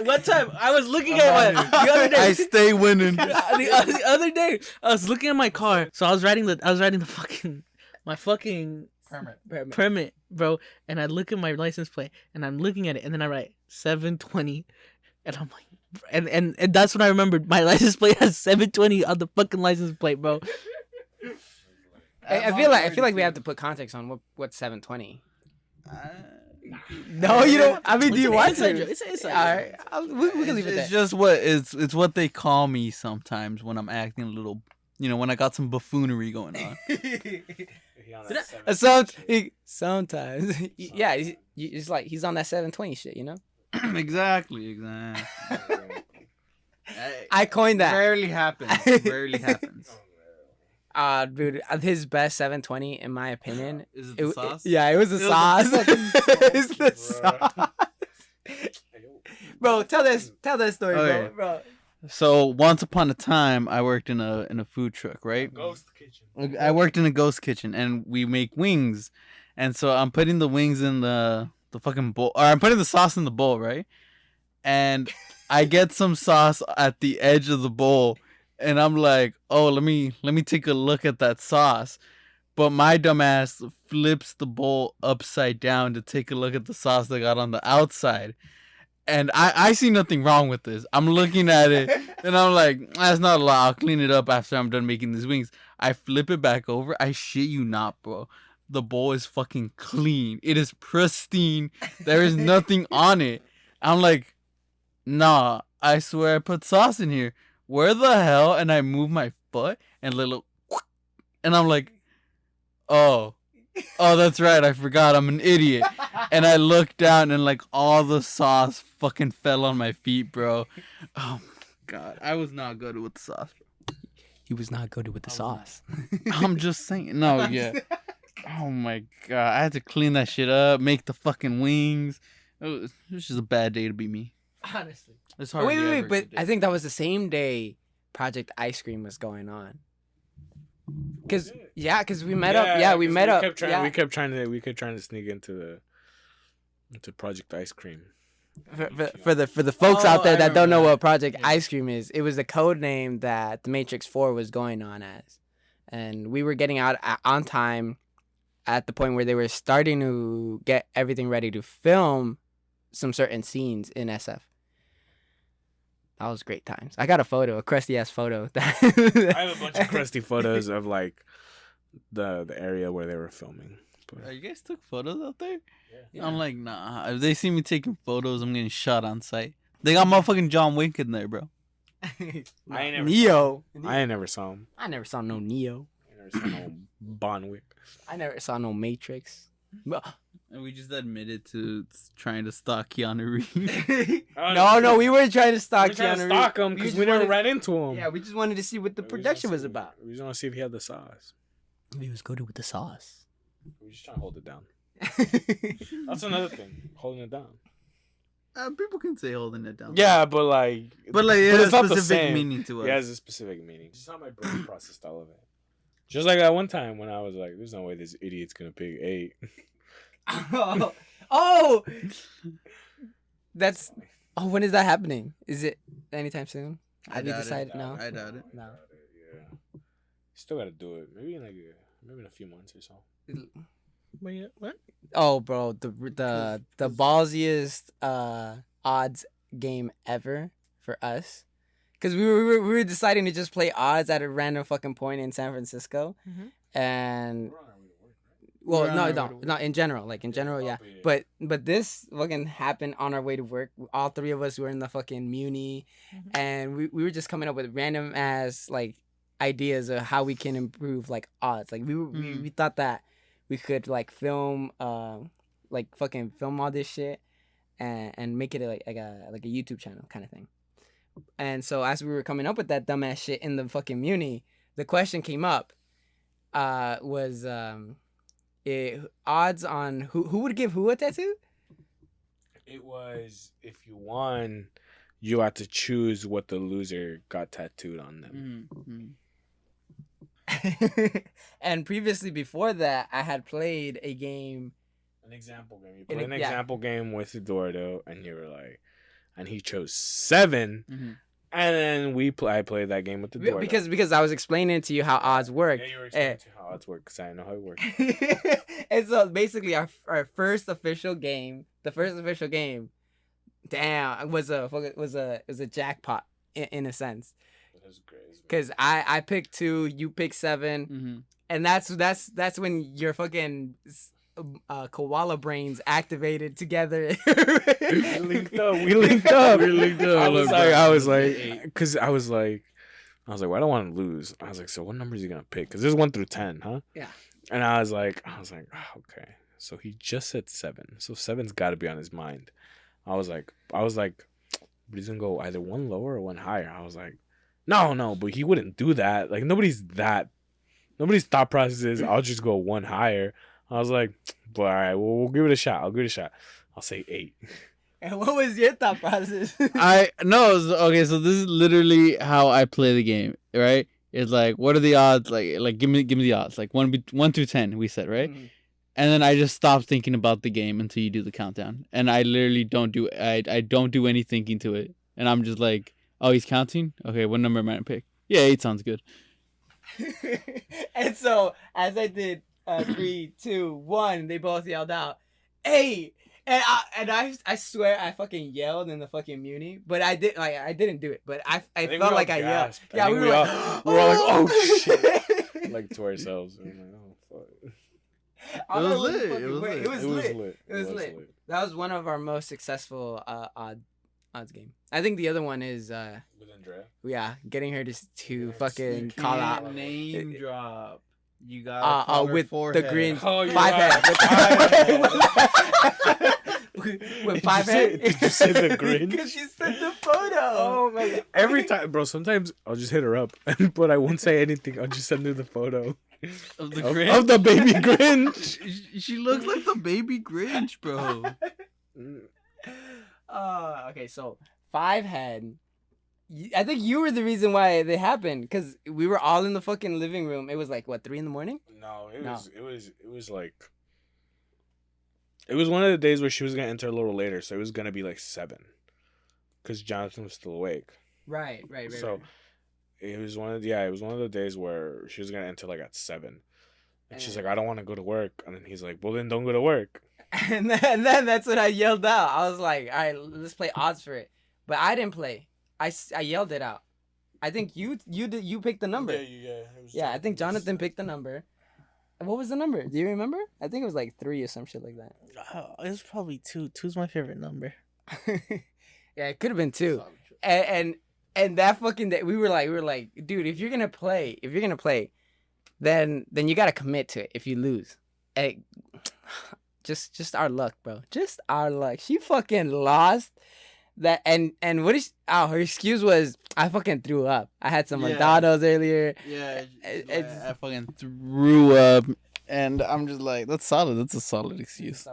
One time, I was looking at the other day. I stay winning. the other day, I was looking at my car. So I was riding the fucking my fucking permit, bro. And I look at my license plate, and I'm looking at it, and then I write 720, and I'm like, and that's when I remembered my license plate has 720 on the fucking license plate, bro. I feel like we have to put context on what's 720. No, you don't. I mean, do you want to? It's an inside joke. All right, we can leave it there. It's just it's what they call me sometimes when I'm acting a little, when I got some buffoonery going on. Sometimes, yeah, it's like he's on that 720 shit, Exactly. I coined that. Rarely happens. Dude, his best 720 in my opinion. Is it the sauce? Yeah, it was the sauce. It's the sauce. Bro, tell that story, Okay. bro. So once upon a time, I worked in a food truck, right? Ghost kitchen. I worked in a ghost kitchen, and we make wings, and so I'm putting the wings in the fucking bowl, or I'm putting the sauce in the bowl, right? And I get some sauce at the edge of the bowl. And I'm like, oh, let me take a look at that sauce. But my dumbass flips the bowl upside down to take a look at the sauce that got on the outside. And I see nothing wrong with this. I'm looking at it, and I'm like, that's not a lot. I'll clean it up after I'm done making these wings. I flip it back over. I shit you not, bro. The bowl is fucking clean. It is pristine. There is nothing on it. I'm like, nah, I swear I put sauce in here. Where the hell? And I move my foot and I'm like, oh, that's right. I forgot. I'm an idiot. and I looked down and like all the sauce fucking fell on my feet, bro. Oh my god, I was not good with the sauce. He was not good with the sauce. I'm just saying. No, yeah. Oh my god, I had to clean that shit up, make the fucking wings. It was just a bad day to be me. Honestly. It's hard. Wait, but I think that was the same day Project Ice Cream was going on. Cause we met up. Yeah, we met up. We kept trying to sneak into Project Ice Cream. For the folks out there that don't know what Project Ice Cream is, it was a code name that The Matrix 4 was going on as, and we were getting out on time at the point where they were starting to get everything ready to film some certain scenes in SF. That was great times. I got a photo, a crusty ass photo. I have a bunch of crusty photos of like the area where they were filming. You guys took photos out there? Yeah. I'm like, nah. If they see me taking photos, I'm getting shot on sight. They got motherfucking John Wick in there, bro. Neo. I ain't never saw him. I never saw no Neo. I never saw no Bon Wick. I never saw no Matrix. And we just admitted to trying to stalk Keanu Reeves. No, we weren't trying to stalk Keanu Reeves. Stalk him because we never ran into him. Yeah, we just wanted to see what the production was about. We just want to see if he had the sauce. He was good with the sauce. We just trying to hold it down. That's another thing, holding it down. People can say holding it down. Yeah, but it has has a specific meaning to us. It has a specific meaning. It's just how my brain processed all of it. Just like that one time when I was like, "There's no way this idiot's gonna pick 8." Oh, that's. Oh, when is that happening? Is it anytime soon? Have you decided? No, I doubt it. No. Yeah, still gotta do it. Maybe in a few months or so. Wait, what? Oh, bro, the ballsiest odds game ever for us, because we were deciding to just play odds at a random fucking point in San Francisco, and. Well, no, in general, yeah. But this fucking happened on our way to work. All three of us were in the fucking Muni, and we were just coming up with random ass like ideas of how we can improve like odds. Like we thought that we could like film fucking film all this shit and make it like a YouTube channel kind of thing. And so as we were coming up with that dumbass shit in the fucking Muni, the question came up was odds on who would give who a tattoo? It was if you won, you had to choose what the loser got tattooed on them. And previously, before that, I had played a game. An example game. You played an example game with Eduardo, and you were like, and he chose 7. And then I played that game with Eduardo. Because I was explaining to you how odds work. Yeah, you were explaining to how odds work because I know how it works. And so basically, our first official game, damn, was a jackpot in a sense. That was great. Because I picked 2, you picked 7, and that's when your fucking koala brains activated together. We linked up. I was like, well, I don't want to lose. I was like, so what number is he gonna pick? Because this is 1 through 10, huh? Yeah. And I was like, oh, okay. So he just said 7. So 7's got to be on his mind. I was like, but he's gonna go either 1 lower or 1 higher. I was like, no, but he wouldn't do that. Like nobody's thought process is I'll just go 1 higher. I was like, but all right, we'll give it a shot. I'll say 8. And what was your thought process? Okay, so this is literally how I play the game, right? It's like, what are the odds? Like give me the odds. Like 1 through 10, we said, right? And then I just stop thinking about the game until you do the countdown. And I literally don't do any thinking to it. And I'm just like, oh, he's counting? Okay, what number am I gonna pick? Yeah, 8 sounds good. And so as I did 3, 2, 1, they both yelled out, 8! And I swear I fucking yelled in the fucking Muni, but I didn't do it. But I felt like I yelled. Yeah, we were all like, oh shit, like to ourselves. We were like, oh fuck. It was lit. That was one of our most successful odds game. I think the other one is with Andrea. Yeah, getting her to fucking call out name drop. You got with forehead. the green Oh, you're 5 right. head. With 5 head. Did you say the Grinch? Because she sent the photo. Oh my god! Every time, bro. Sometimes I'll just hit her up, but I won't say anything. I'll just send her the photo Of the Grinch? of the baby Grinch. She looks like the baby Grinch, bro. Okay, so 5 head. I think you were the reason why they happened, because we were all in the fucking living room. It was like what, 3 a.m? No, it was like. It was one of the days where she was gonna enter a little later, so it was gonna be like 7, because Jonathan was still awake. Right. So it was one of the days where she was gonna enter like at 7, and she's like, I don't want to go to work, and then he's like, well then don't go to work. And then that's what I yelled out. I was like, all right, let's play odds for it. But I didn't play. I yelled it out. I think you picked the number. Yeah, I think Jonathan picked the number. What was the number? Do you remember? I think it was like 3 or some shit like that. It was probably 2. 2's my favorite number. Yeah, it could have been 2. And that fucking day, we were like, dude, if you're gonna play, then you gotta commit to it. If you lose, just our luck, bro. Just our luck. She fucking lost. That and what is her excuse was, I fucking threw up. I had some McDonald's earlier. Yeah, I fucking threw up, and I'm just like, that's solid. That's a solid excuse.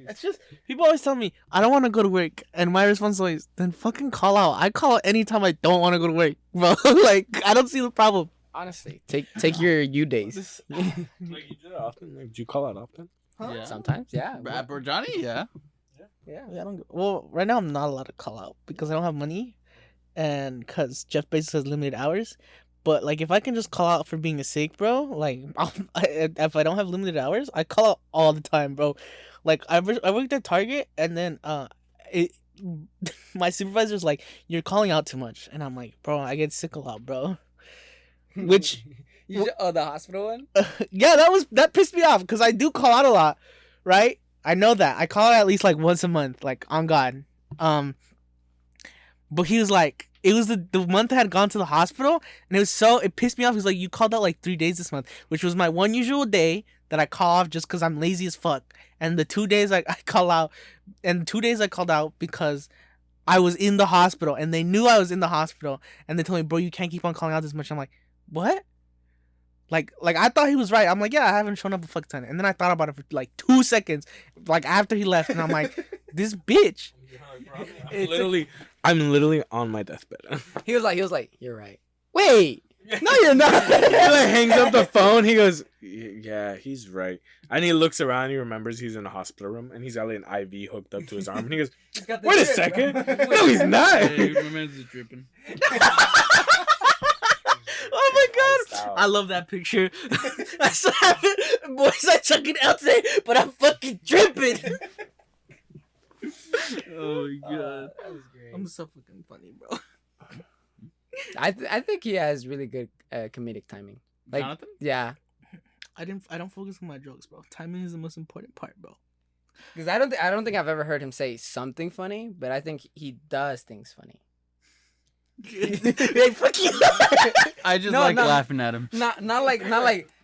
It's just, people always tell me, I don't want to go to work. And my response is always, then fucking call out. I call out anytime I don't want to go to work, bro. Like, I don't see the problem. Honestly, take your U days. Like you did it often. Like, do you call out often? Huh? Yeah. Sometimes, yeah. Rapper Johnny, yeah. Yeah. I don't. Well, right now I'm not allowed to call out because I don't have money, and because Jeff Bezos has limited hours. But like, if I can just call out for being sick, bro, like, if I don't have limited hours, I call out all the time, bro. Like, I worked at Target, and then my supervisor's like, "You're calling out too much," and I'm like, "Bro, I get sick a lot, bro." Which, the hospital one. yeah, that pissed me off because I do call out a lot, right? I know that. I call it at least like once a month, like on God. But he was like, it was the month I had gone to the hospital, and it pissed me off. He's like, you called out like 3 days this month, which was my one usual day that I call off just because I'm lazy as fuck. And the 2 days I call out, and 2 days I called out because I was in the hospital, and they knew I was in the hospital, and they told me, bro, you can't keep on calling out this much. I'm like, what? Like I thought he was right. I'm like, yeah, I haven't shown up a fuck ton. And then I thought about it for like 2 seconds, like after he left, and I'm like, this bitch. I'm literally on my deathbed. He was like, you're right. Wait, no, you're not. He like hangs up the phone. He goes, yeah, he's right. And he looks around. He remembers he's in a hospital room, and he's got like an IV hooked up to his arm. And he goes, wait a second. No, he's not. Yeah, he remembers it dripping. Oh my god! I love that picture. I still have it. Boys, I took it out today, but I'm fucking dripping. Oh my god. That was great. I'm so fucking funny, bro. I think he has really good comedic timing. Like, Jonathan? yeah, I don't focus on my jokes, bro. Timing is the most important part, bro. because I don't think I've ever heard him say something funny, but I think he does things funny. Hey, fuck you. I just No, like no. laughing at him. Not like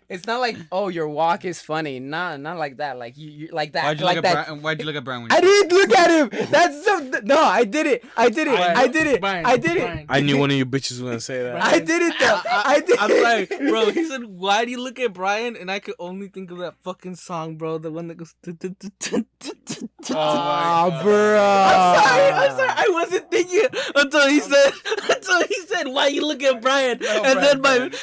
it's not like, oh, your walk is funny. Not like that. Like you like that. Why'd you like look that. at Bryan? Why'd you look at Bryan? When you I didn't look at him. That's so. No, I did it. I did it. Brian. I knew one of you bitches was gonna say that. I did it though. I did. I'm like, bro, he said, why do you look at Brian? And I could only think of that fucking song, bro. The one that goes. Oh, bro. I'm sorry. I wasn't thinking until he said, why you look at Brian? And then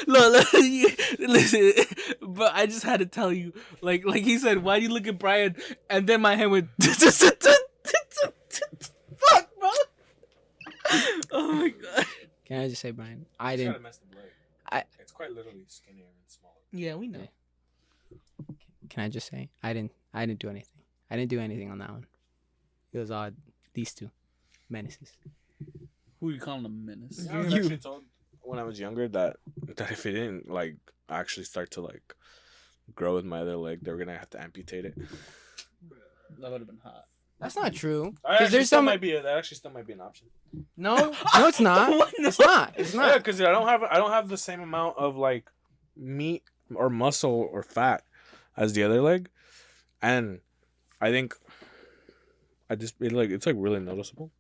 look, listen, but I just had to tell you, like he said, why do you look at Brian? And then my hand went, fuck, bro. Oh my god. Can I just say, Brian? I didn't. It's quite literally skinnier and smaller. Yeah, we know. Can I just say, I didn't do anything. I didn't do anything on that one. It was odd. These two menaces. Who you calling a menace? I was actually told when I was younger that if it didn't like actually start to like grow with my other leg, they were gonna have to amputate it. That would have been hot. That's not true. That there's some. that actually still might be an option. No, it's not. It's not. It's Yeah, not. because I don't have the same amount of like meat or muscle or fat as the other leg, and I think it's like really noticeable.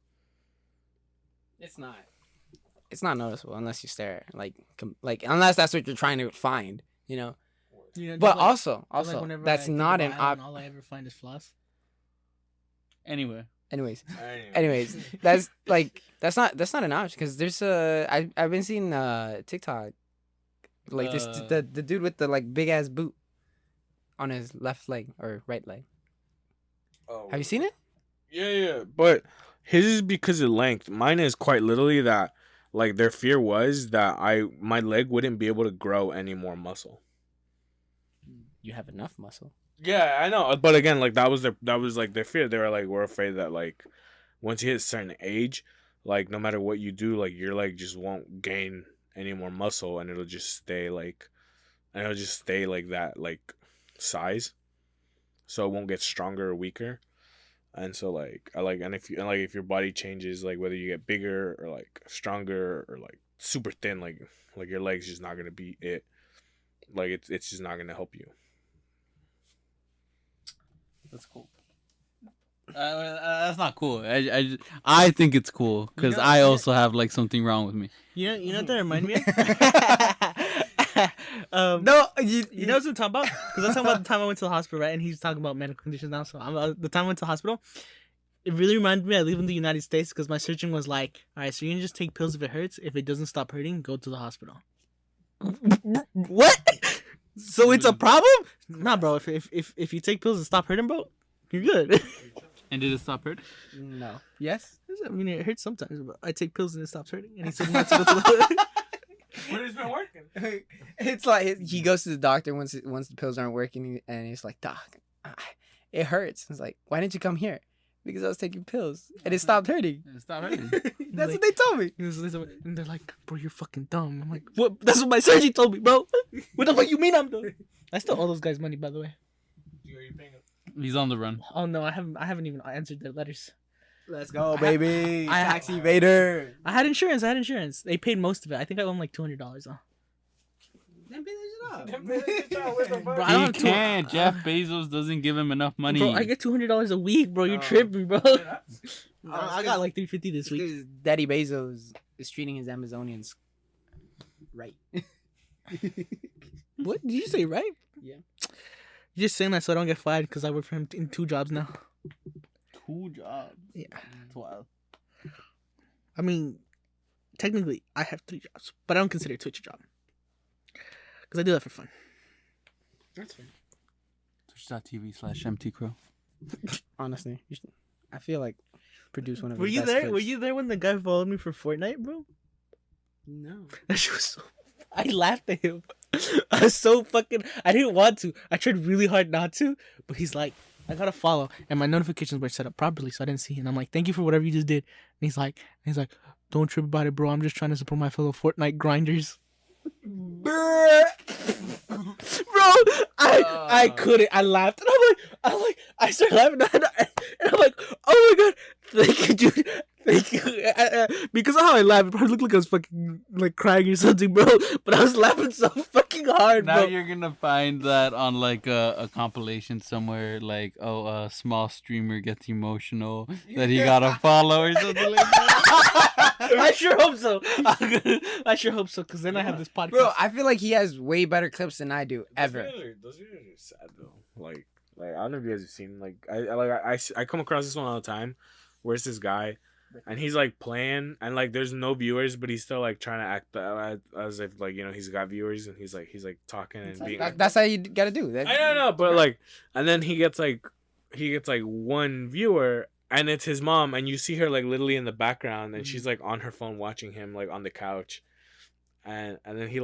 It's not. It's not noticeable unless you stare. Like unless that's what you're trying to find. You know. But also, that's not an all I ever find is floss. Anyway. Anyways, that's not an option because there's I've been seeing TikTok, like this the dude with the like big ass boot on his left leg or right leg. Oh, have you seen it? Yeah, but his is because of length. Mine is quite literally that, like, their fear was that my leg wouldn't be able to grow any more muscle. You have enough muscle. Yeah, I know, but again, like that was their fear. They were like, we're afraid that like once you hit a certain age, like no matter what you do, like your leg just won't gain any more muscle, and it'll just stay like that like size, so it won't get stronger or weaker. And so if your body changes, like whether you get bigger or like stronger or like super thin, like your leg's just not gonna be it. Like it's just not gonna help you. That's cool. That's not cool. I think it's cool because I also have like something wrong with me. You know what that remind me of? No, you know what I'm talking about? Because I'm talking about the time I went to the hospital, right? And he's talking about medical conditions now. So the time I went to the hospital, it really reminded me of leaving the United States because my surgeon was like, "All right, so you can just take pills if it hurts. If it doesn't stop hurting, go to the hospital." What? So it's a problem? Nah, bro. If you take pills and stop hurting, bro, you're good. And did it stop hurting? No. Yes. I mean, it hurts sometimes, but I take pills and it stops hurting. And he said not to go to the. But it's been working. It's like he goes to the doctor once the pills aren't working, and he's like, "Doc, it hurts." It's like, "Why didn't you come here?" Because I was taking pills and it stopped hurting. It stopped hurting. That's like, what they told me. And they're like, "Bro, you're fucking dumb." I'm like, "What? That's what my surgeon told me, bro. What the fuck you mean I'm dumb?" I still owe those guys money, by the way. He's on the run. Oh no, I haven't even answered their letters. Let's go, baby. Tax evader. I had insurance. They paid most of it. I think I owe them like $200 though. Then pay that shit off. Bro, I don't He can't. Jeff Bezos doesn't give him enough money. Bro, I get $200 a week, bro. You're tripping, bro. I got like $350 this week. Because Daddy Bezos is treating his Amazonians right. What did you say? Right? Yeah. You're just saying that so I don't get fired because I work for him in 2 jobs now. 2 jobs. Yeah. 12. I mean, technically, I have 3 jobs, but I don't consider Twitch a job because I do that for fun. That's fair. Twitch.tv/MTCrow. Honestly, I feel like produce one of. Were his you best there? clips. Were you there when the guy followed me for Fortnite, bro? No. That shit was so. I laughed at him. I was so fucking. I didn't want to. I tried really hard not to, but he's like, I gotta follow, and my notifications were set up properly, so I didn't see it. And I'm like, thank you for whatever you just did. And he's like, don't trip about it, bro. I'm just trying to support my fellow Fortnite grinders. Bro, I couldn't. I laughed, and I started laughing, and I'm like, oh my god, thank you, dude. Thank you. Because of how I laughed, it probably looked like I was fucking like crying or something, bro. But I was laughing so fucking hard, bro. Now you're gonna find that on like a compilation somewhere, like a small streamer gets emotional that he gotta follow or something like that. I sure hope so. I sure hope so, because then I have this podcast. Bro, I feel like he has way better clips than I do ever. Those videos are sad though. Like I don't know if you guys have seen I come across this one all the time. Where's this guy? And he's like playing, and like there's no viewers, but he's still like trying to act as if like he's got viewers, and he's like talking and being. That's how you gotta do. I don't know, but like, and then he gets like one viewer, and it's his mom, and you see her like literally in the background, and she's like on her phone watching him like on the couch, and then he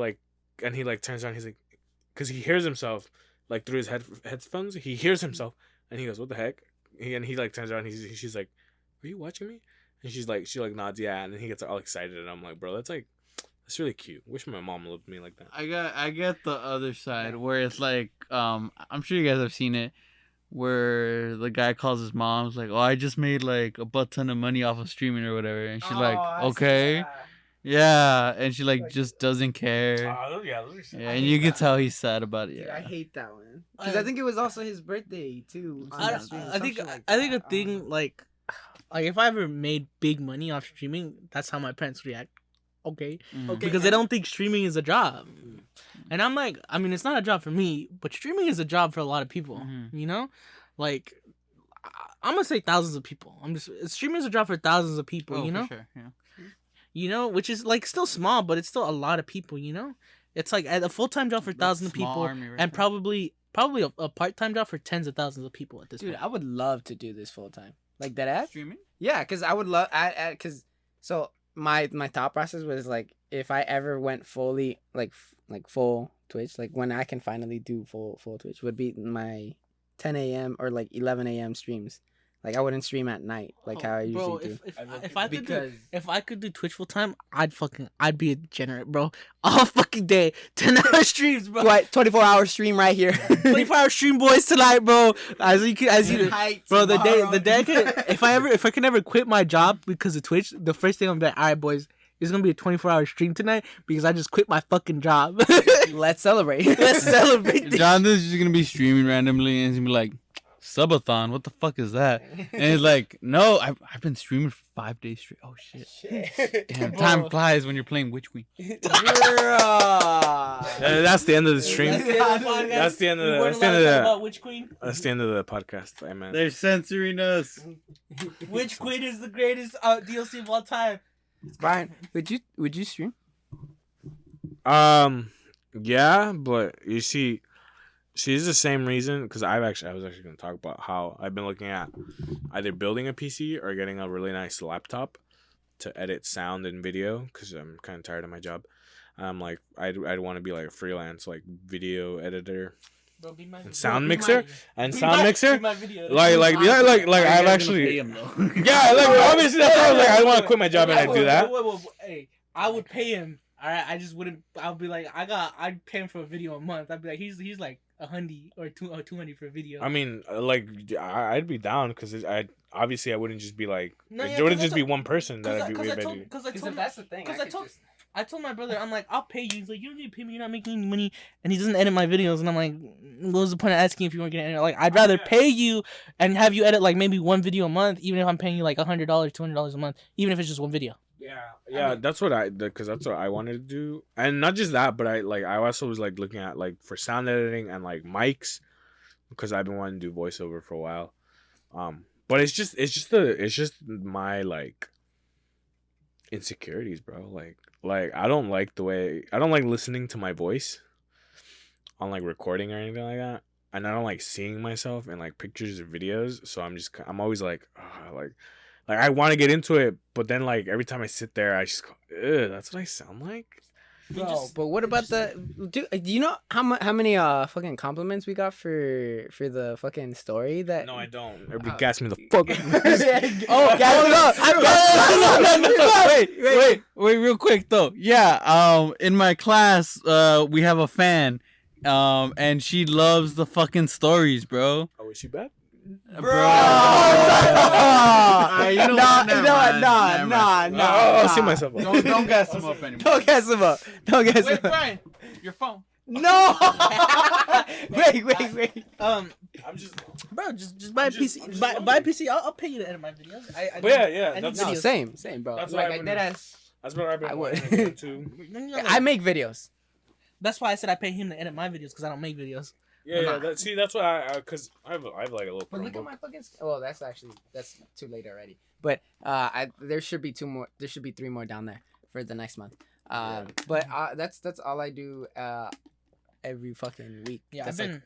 turns around, he's like, because he hears himself like through his headphones, he hears himself, and he goes, "What the heck?" He like turns around, she's like, "Are you watching me?" And she nods, yeah, and then he gets all excited, and I'm like, bro, that's really cute. Wish my mom loved me like that. I get the other side where it's like, I'm sure you guys have seen it, where the guy calls his mom's like, "Oh, I just made like a butt ton of money off of streaming or whatever," and she's like, "Okay," Yeah, and she like just doesn't care. Those are Yeah, and you can tell he's sad about it. Dude, I Yeah. hate that one because I think it was also his birthday too. I, I think I think a thing like if I ever made big money off streaming, that's how my parents react. Okay, Mhm. because they don't think streaming is a job, and I'm like, I mean, it's not a job for me, but streaming is a job for a lot of people. Mhm. You know, like I'm gonna say thousands of people. Streaming is a job for thousands of people. Oh, you know, for sure. Yeah. you know, which is like still small, but it's still a lot of people. You know, it's like a full-time job for thousands of Small people, army right and there. probably a part-time job for tens of thousands of people at this Dude, point. I would love to do this full time. Like that ad? Streaming. Yeah, because I would love because so my thought process was like if I ever went fully like full Twitch, like when I can finally do full Twitch would be my 10 a.m. or like 11 a.m. streams. Like I wouldn't stream at night like how I usually do. If I could do Twitch full time, I'd be a degenerate, bro. All fucking day, 10-hour streams, bro. What 24-hour stream right here. 24-hour stream boys tonight, bro. As you bro. The day if I can ever quit my job because of Twitch, the first thing I'm like, all right, boys, it's gonna be a 24-hour stream tonight because I just quit my fucking job. Let's celebrate. Let's celebrate. Jonathan's just gonna be streaming randomly, and he's gonna be like, "Subathon, what the fuck is that?" And he's like, "No, I've been streaming for 5 days straight." Oh shit! Damn, time flies when you're playing Witch Queen. That's the end of the stream. That's the end of the. That's the end of the. Witch Queen. That's the end of the podcast. I meant. They're censoring us. Witch Queen is the greatest DLC of all time. Bryan, would you stream? Yeah, but you see, it's the same reason because I was actually going to talk about how I've been looking at either building a PC or getting a really nice laptop to edit sound and video because I'm kind of tired of my job. Like I'd want to be like a freelance like video editor. Bro, be my, And sound bro, be mixer my- and be sound my- mixer. be my video. Like I'd actually. Yeah, like obviously that's why I was like I want to quit my job and I'd do that. Wait. Hey, I would pay him. All right, I just wouldn't. I'd be like, I'd pay him for a video a month. I'd be like, he's like $100 or $200 for a video. I mean, like I'd be down because I wouldn't just be like No, yeah, there wouldn't 'cause just be one person that I'd be Because I with. told, because I told, that's the thing. because I told my brother, I'm like, I'll pay you. He's like, you don't need to pay me. You're not making any money. And he doesn't edit my videos. And I'm like, what was the point of asking if you weren't gonna edit? Like, I'd rather pay you and have you edit like maybe one video a month, even if I'm paying you like $100, $200 a month, even if it's just one video. Yeah, that's what because that's what I wanted to do, and not just that, but I also was like looking at like for sound editing and like mics, because I've been wanting to do voiceover for a while, but it's just my like insecurities, bro. Like I don't like listening to my voice on like recording or anything like that, and I don't like seeing myself in like pictures or videos. So I'm always like, like I want to get into it, but then like every time I sit there, I just go, "Ugh, that's what I sound like." Bro, but what about do you know how many fucking compliments we got for the fucking story that? No, I don't. Everybody gas me the fuck. Wait, real quick though. Yeah, in my class, we have a fan, and she loves the fucking stories, bro. Oh, is she bad? Bro. I'll see myself. Don't gas him up anymore. Don't gas him up. Wait, Bryan, Your phone. No. wait. I'm just. bro, just buy a PC. Buy a PC. I'll pay you to edit my videos. But yeah, I need that's No, videos. same, bro. That's Like why I I dead ass. That's what I've been I wanting would. to get into. I make videos. That's why I said I pay him to edit my videos because I don't make videos. Yeah. That's why because I have like a little But look at Chromebook. my fucking. Well, that's too late already. But there should be 2 more. There should be 3 more down there for the next month. But that's all I do. Every fucking week. Yeah, That's I've been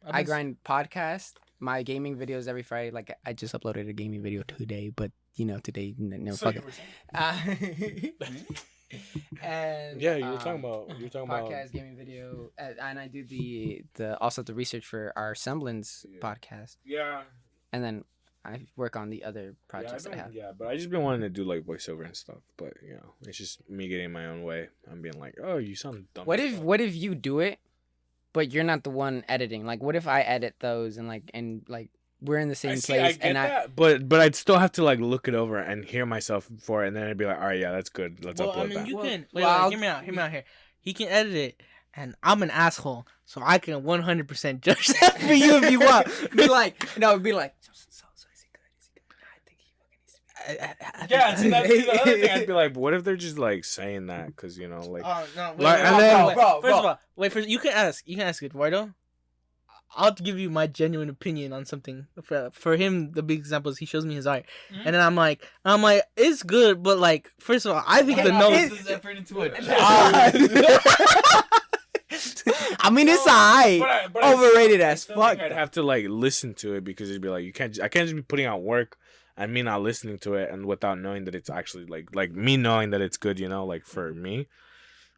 I grind podcast. My gaming videos every Friday. Like I just uploaded a gaming video today, but today no So fucking. And Yeah, you were talking about podcast gaming video, and I do the also the research for our Semblance podcast, Yeah. and then I work on the other projects that I have. Yeah, but I just been wanting to do like voiceover and stuff. But it's just me getting in my own way. I'm being like, oh, you sound dumb. What as if fuck." what if you do it, but you're not the one editing? Like, what if I edit those and we're in the same I place, get that, but I'd still have to like look it over and hear myself for it, and then I'd be like, all right, yeah, that's good. Let's upload that. You can well, hear me out here. He can edit it, and I'm an asshole, so I can 100% judge that for you if you want. be like, so is he good? Is he good? I think he fucking needs to be. Yeah, see, that's the other thing. I'd be like, what if they're just like saying that because like. No, Like, first of all, you can ask Eduardo. I'll give you my genuine opinion on something. For him, the big example is he shows me his art, and then I'm like, it's good, but like, first of all, I think the nose. effort into it. I mean, it's alright. But Overrated I as still fuck. think I'd have to like listen to it because it'd be like I can't just be putting out work and me not listening to it and without knowing that it's actually like me knowing that it's good, like for me.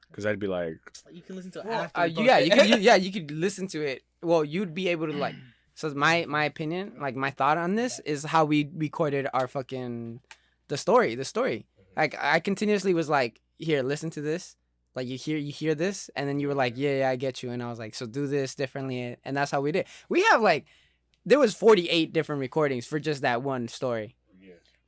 Because I'd be like, you can listen to it after. You could listen to it. Well, you'd be able to like. So my opinion, like my thought on this is how we recorded our fucking the story. Like I continuously was like, here, listen to this. Like you hear this, and then you were like, yeah, I get you, and I was like, so do this differently, and that's how we did. We have like, there was 48 different recordings for just that one story,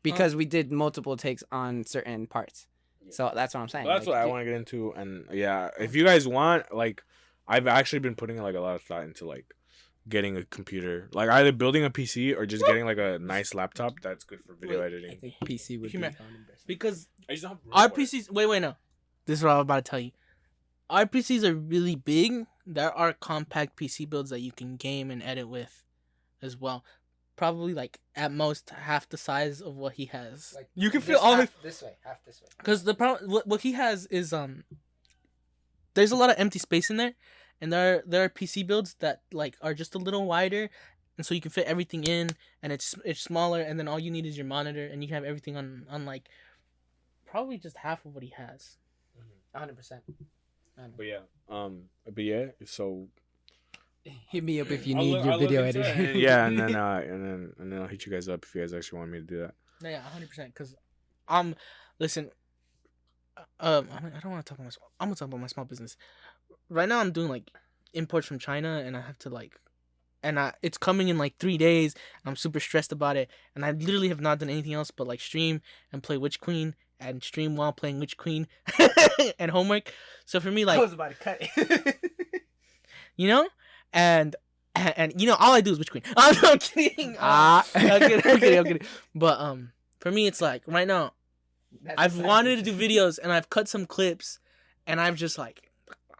because we did multiple takes on certain parts. So that's what I'm saying. Well, that's what I want to get into, and yeah, if you guys want, like, I've actually been putting like a lot of thought into like getting a computer, like either building a PC or just getting like a nice laptop that's good for video editing. I think PC would be because our PCs. Wait, no. This is what I'm about to tell you. Our PCs are really big. There are compact PC builds that you can game and edit with, as well. Probably like at most half the size of what he has. Like, you can feel all half this way. Because the problem, what he has is there's a lot of empty space in there, and there are PC builds that like are just a little wider, and so you can fit everything in, and it's smaller, and then all you need is your monitor, and you can have everything on like probably just half of what he has. 100%. But yeah, so hit me up if you need your video edited. Yeah, and then I'll hit you guys up if you guys actually want me to do that. No, yeah, 100%. Because listen, I don't want to talk about myself. I'm gonna talk about my small business. Right now, I'm doing like imports from China, and I have to like, it's coming in like 3 days. And I'm super stressed about it, and I literally have not done anything else but like stream and play Witch Queen. And stream while playing Witch Queen and homework. So for me, like, I was about to cut it. and all I do is Witch Queen. I'm kidding. I'm kidding. But for me, it's like right now, I've wanted to do videos, and I've cut some clips, and I'm just like,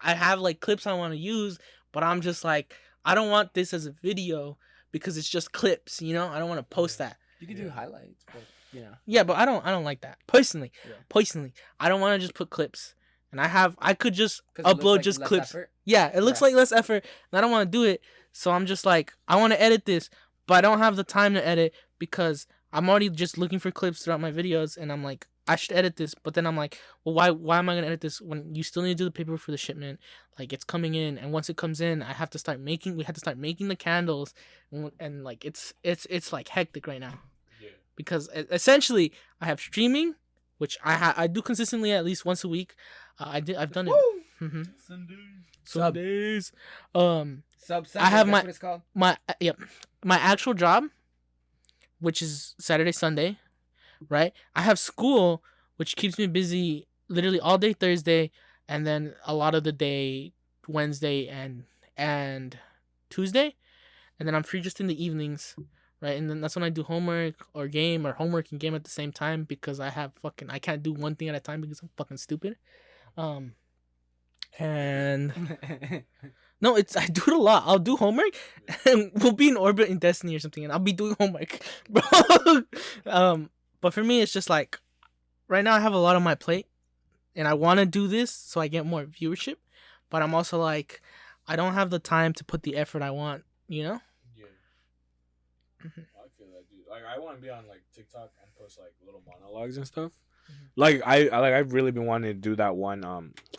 I have like clips I want to use, but I'm just like, I don't want this as a video because it's just clips. I don't want to post that. You can do highlights, but. Yeah, but I don't like that personally. I don't want to just put clips, and I could just upload just clips. Effort? Yeah, it looks like less effort, and I don't want to do it. So I'm just like, I want to edit this, but I don't have the time to edit because I'm already just looking for clips throughout my videos, and I'm like, I should edit this, but then I'm like, well, why am I gonna edit this when you still need to do the paperwork for the shipment? Like it's coming in, and once it comes in, we have to start making the candles, and like it's like hectic right now. Because essentially, I have streaming, which I do consistently at least once a week. I've done it. Mm-hmm. Sundays. I have what it's called. my actual job, which is Saturday, Sunday, right? I have school, which keeps me busy literally all day Thursday, and then a lot of the day Wednesday and Tuesday, and then I'm free just in the evenings. Right, and then that's when I do homework or game, or homework and game at the same time because I can't do one thing at a time because I'm fucking stupid. And no, I do it a lot. I'll do homework, and we'll be in orbit in Destiny or something, and I'll be doing homework, bro. But for me, it's just like right now I have a lot on my plate, and I want to do this so I get more viewership, but I'm also like, I don't have the time to put the effort I want, Yeah. I feel that, dude. Like I want to be on like TikTok and post like little monologues and stuff. Like I've really been wanting to do that one.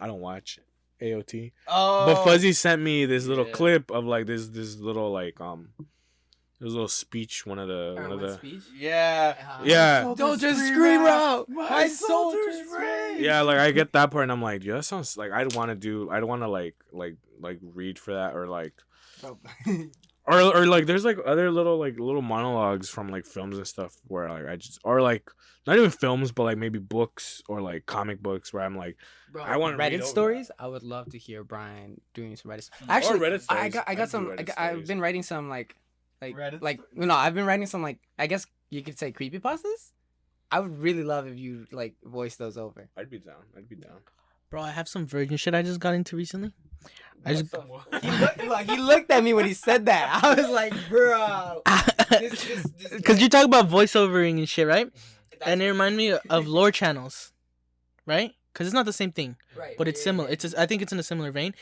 I don't watch AOT. Oh. But Fuzzy sent me this little clip of like this little like this little speech. One of the speech? Yeah. Don't just scream out. My soldiers scream. Yeah, like I get that part, and I'm like, yeah, that sounds like I'd want to like read for that or like. Or like there's like other little monologues from like films and stuff where like I just or like not even films but like maybe books or like comic books where I'm like Bro, I want to Reddit stories. I would love to hear Bryan doing some Reddit. Actually, Reddit I stories. got I'd do some. Reddit I've stories. been writing some Reddit like no, I've been writing some like I guess you could say creepypastas. I would really love if you like voice those over. I'd be down. Bro, I have some virgin shit I just got into recently. He looked at me when he said that. I was like, bro. Because you talk about voiceovering and shit, right? And it reminded me of lore channels, right? Because it's not the same thing, Right, but it's similar. I think it's in a similar vein.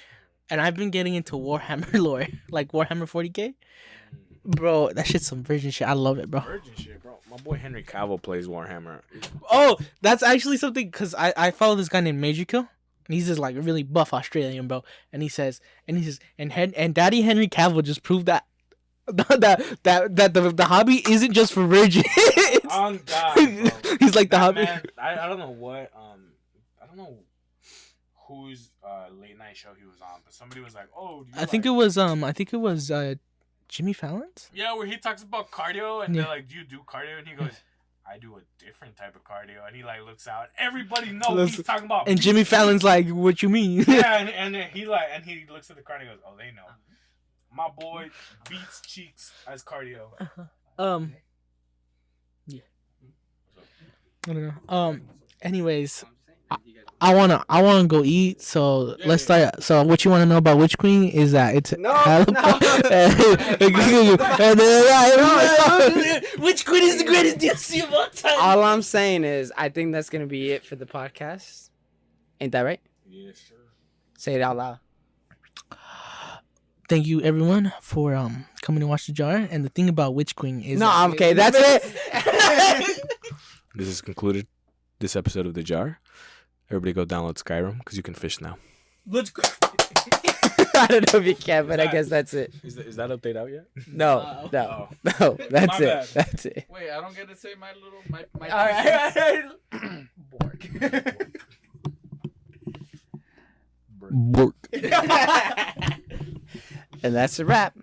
And I've been getting into Warhammer lore, like Warhammer 40K. Bro, that shit's some virgin shit. I love it, bro. Virgin shit, bro. My boy Henry Cavill plays Warhammer. Oh, that's actually something because I follow this guy named Major Kill. He's just like a really buff Australian, bro. And he says, and Daddy Henry Cavill just proved that the hobby isn't just for virgins. On God, bro. He's like the hobby. Man, I don't know what I don't know whose late night show he was on, but somebody was like, "Oh, I think it was Jimmy Fallon's. Yeah, where he talks about cardio and Yeah. they're like, "Do you do cardio?" And he goes, "I do a different type of cardio." And he like looks out. Everybody knows he's talking about. And Jimmy Fallon's like, "What you mean?" Yeah, and he looks at the cardio and goes, "Oh, they know. My boy beats cheeks as cardio." Yeah. I don't know. Anyways, I wanna go eat. So let's start. So what you wanna know about Witch Queen is that it's Witch Queen is the greatest DLC of all time. All I'm saying is, I think that's gonna be it for the podcast. Ain't that right? Yes, sir. Say it out loud. Thank you everyone for coming to watch the jar. And the thing about Witch Queen is Okay. That's it. This is concluded. This episode of The Jar. Everybody go download Skyrim because you can fish now. Let's go. I don't know if you can, but I guess that's it. Is that update out yet? No. Oh. That's My it. bad. That's it. Wait, I don't get to say my little my. All right. Bork. And that's a wrap.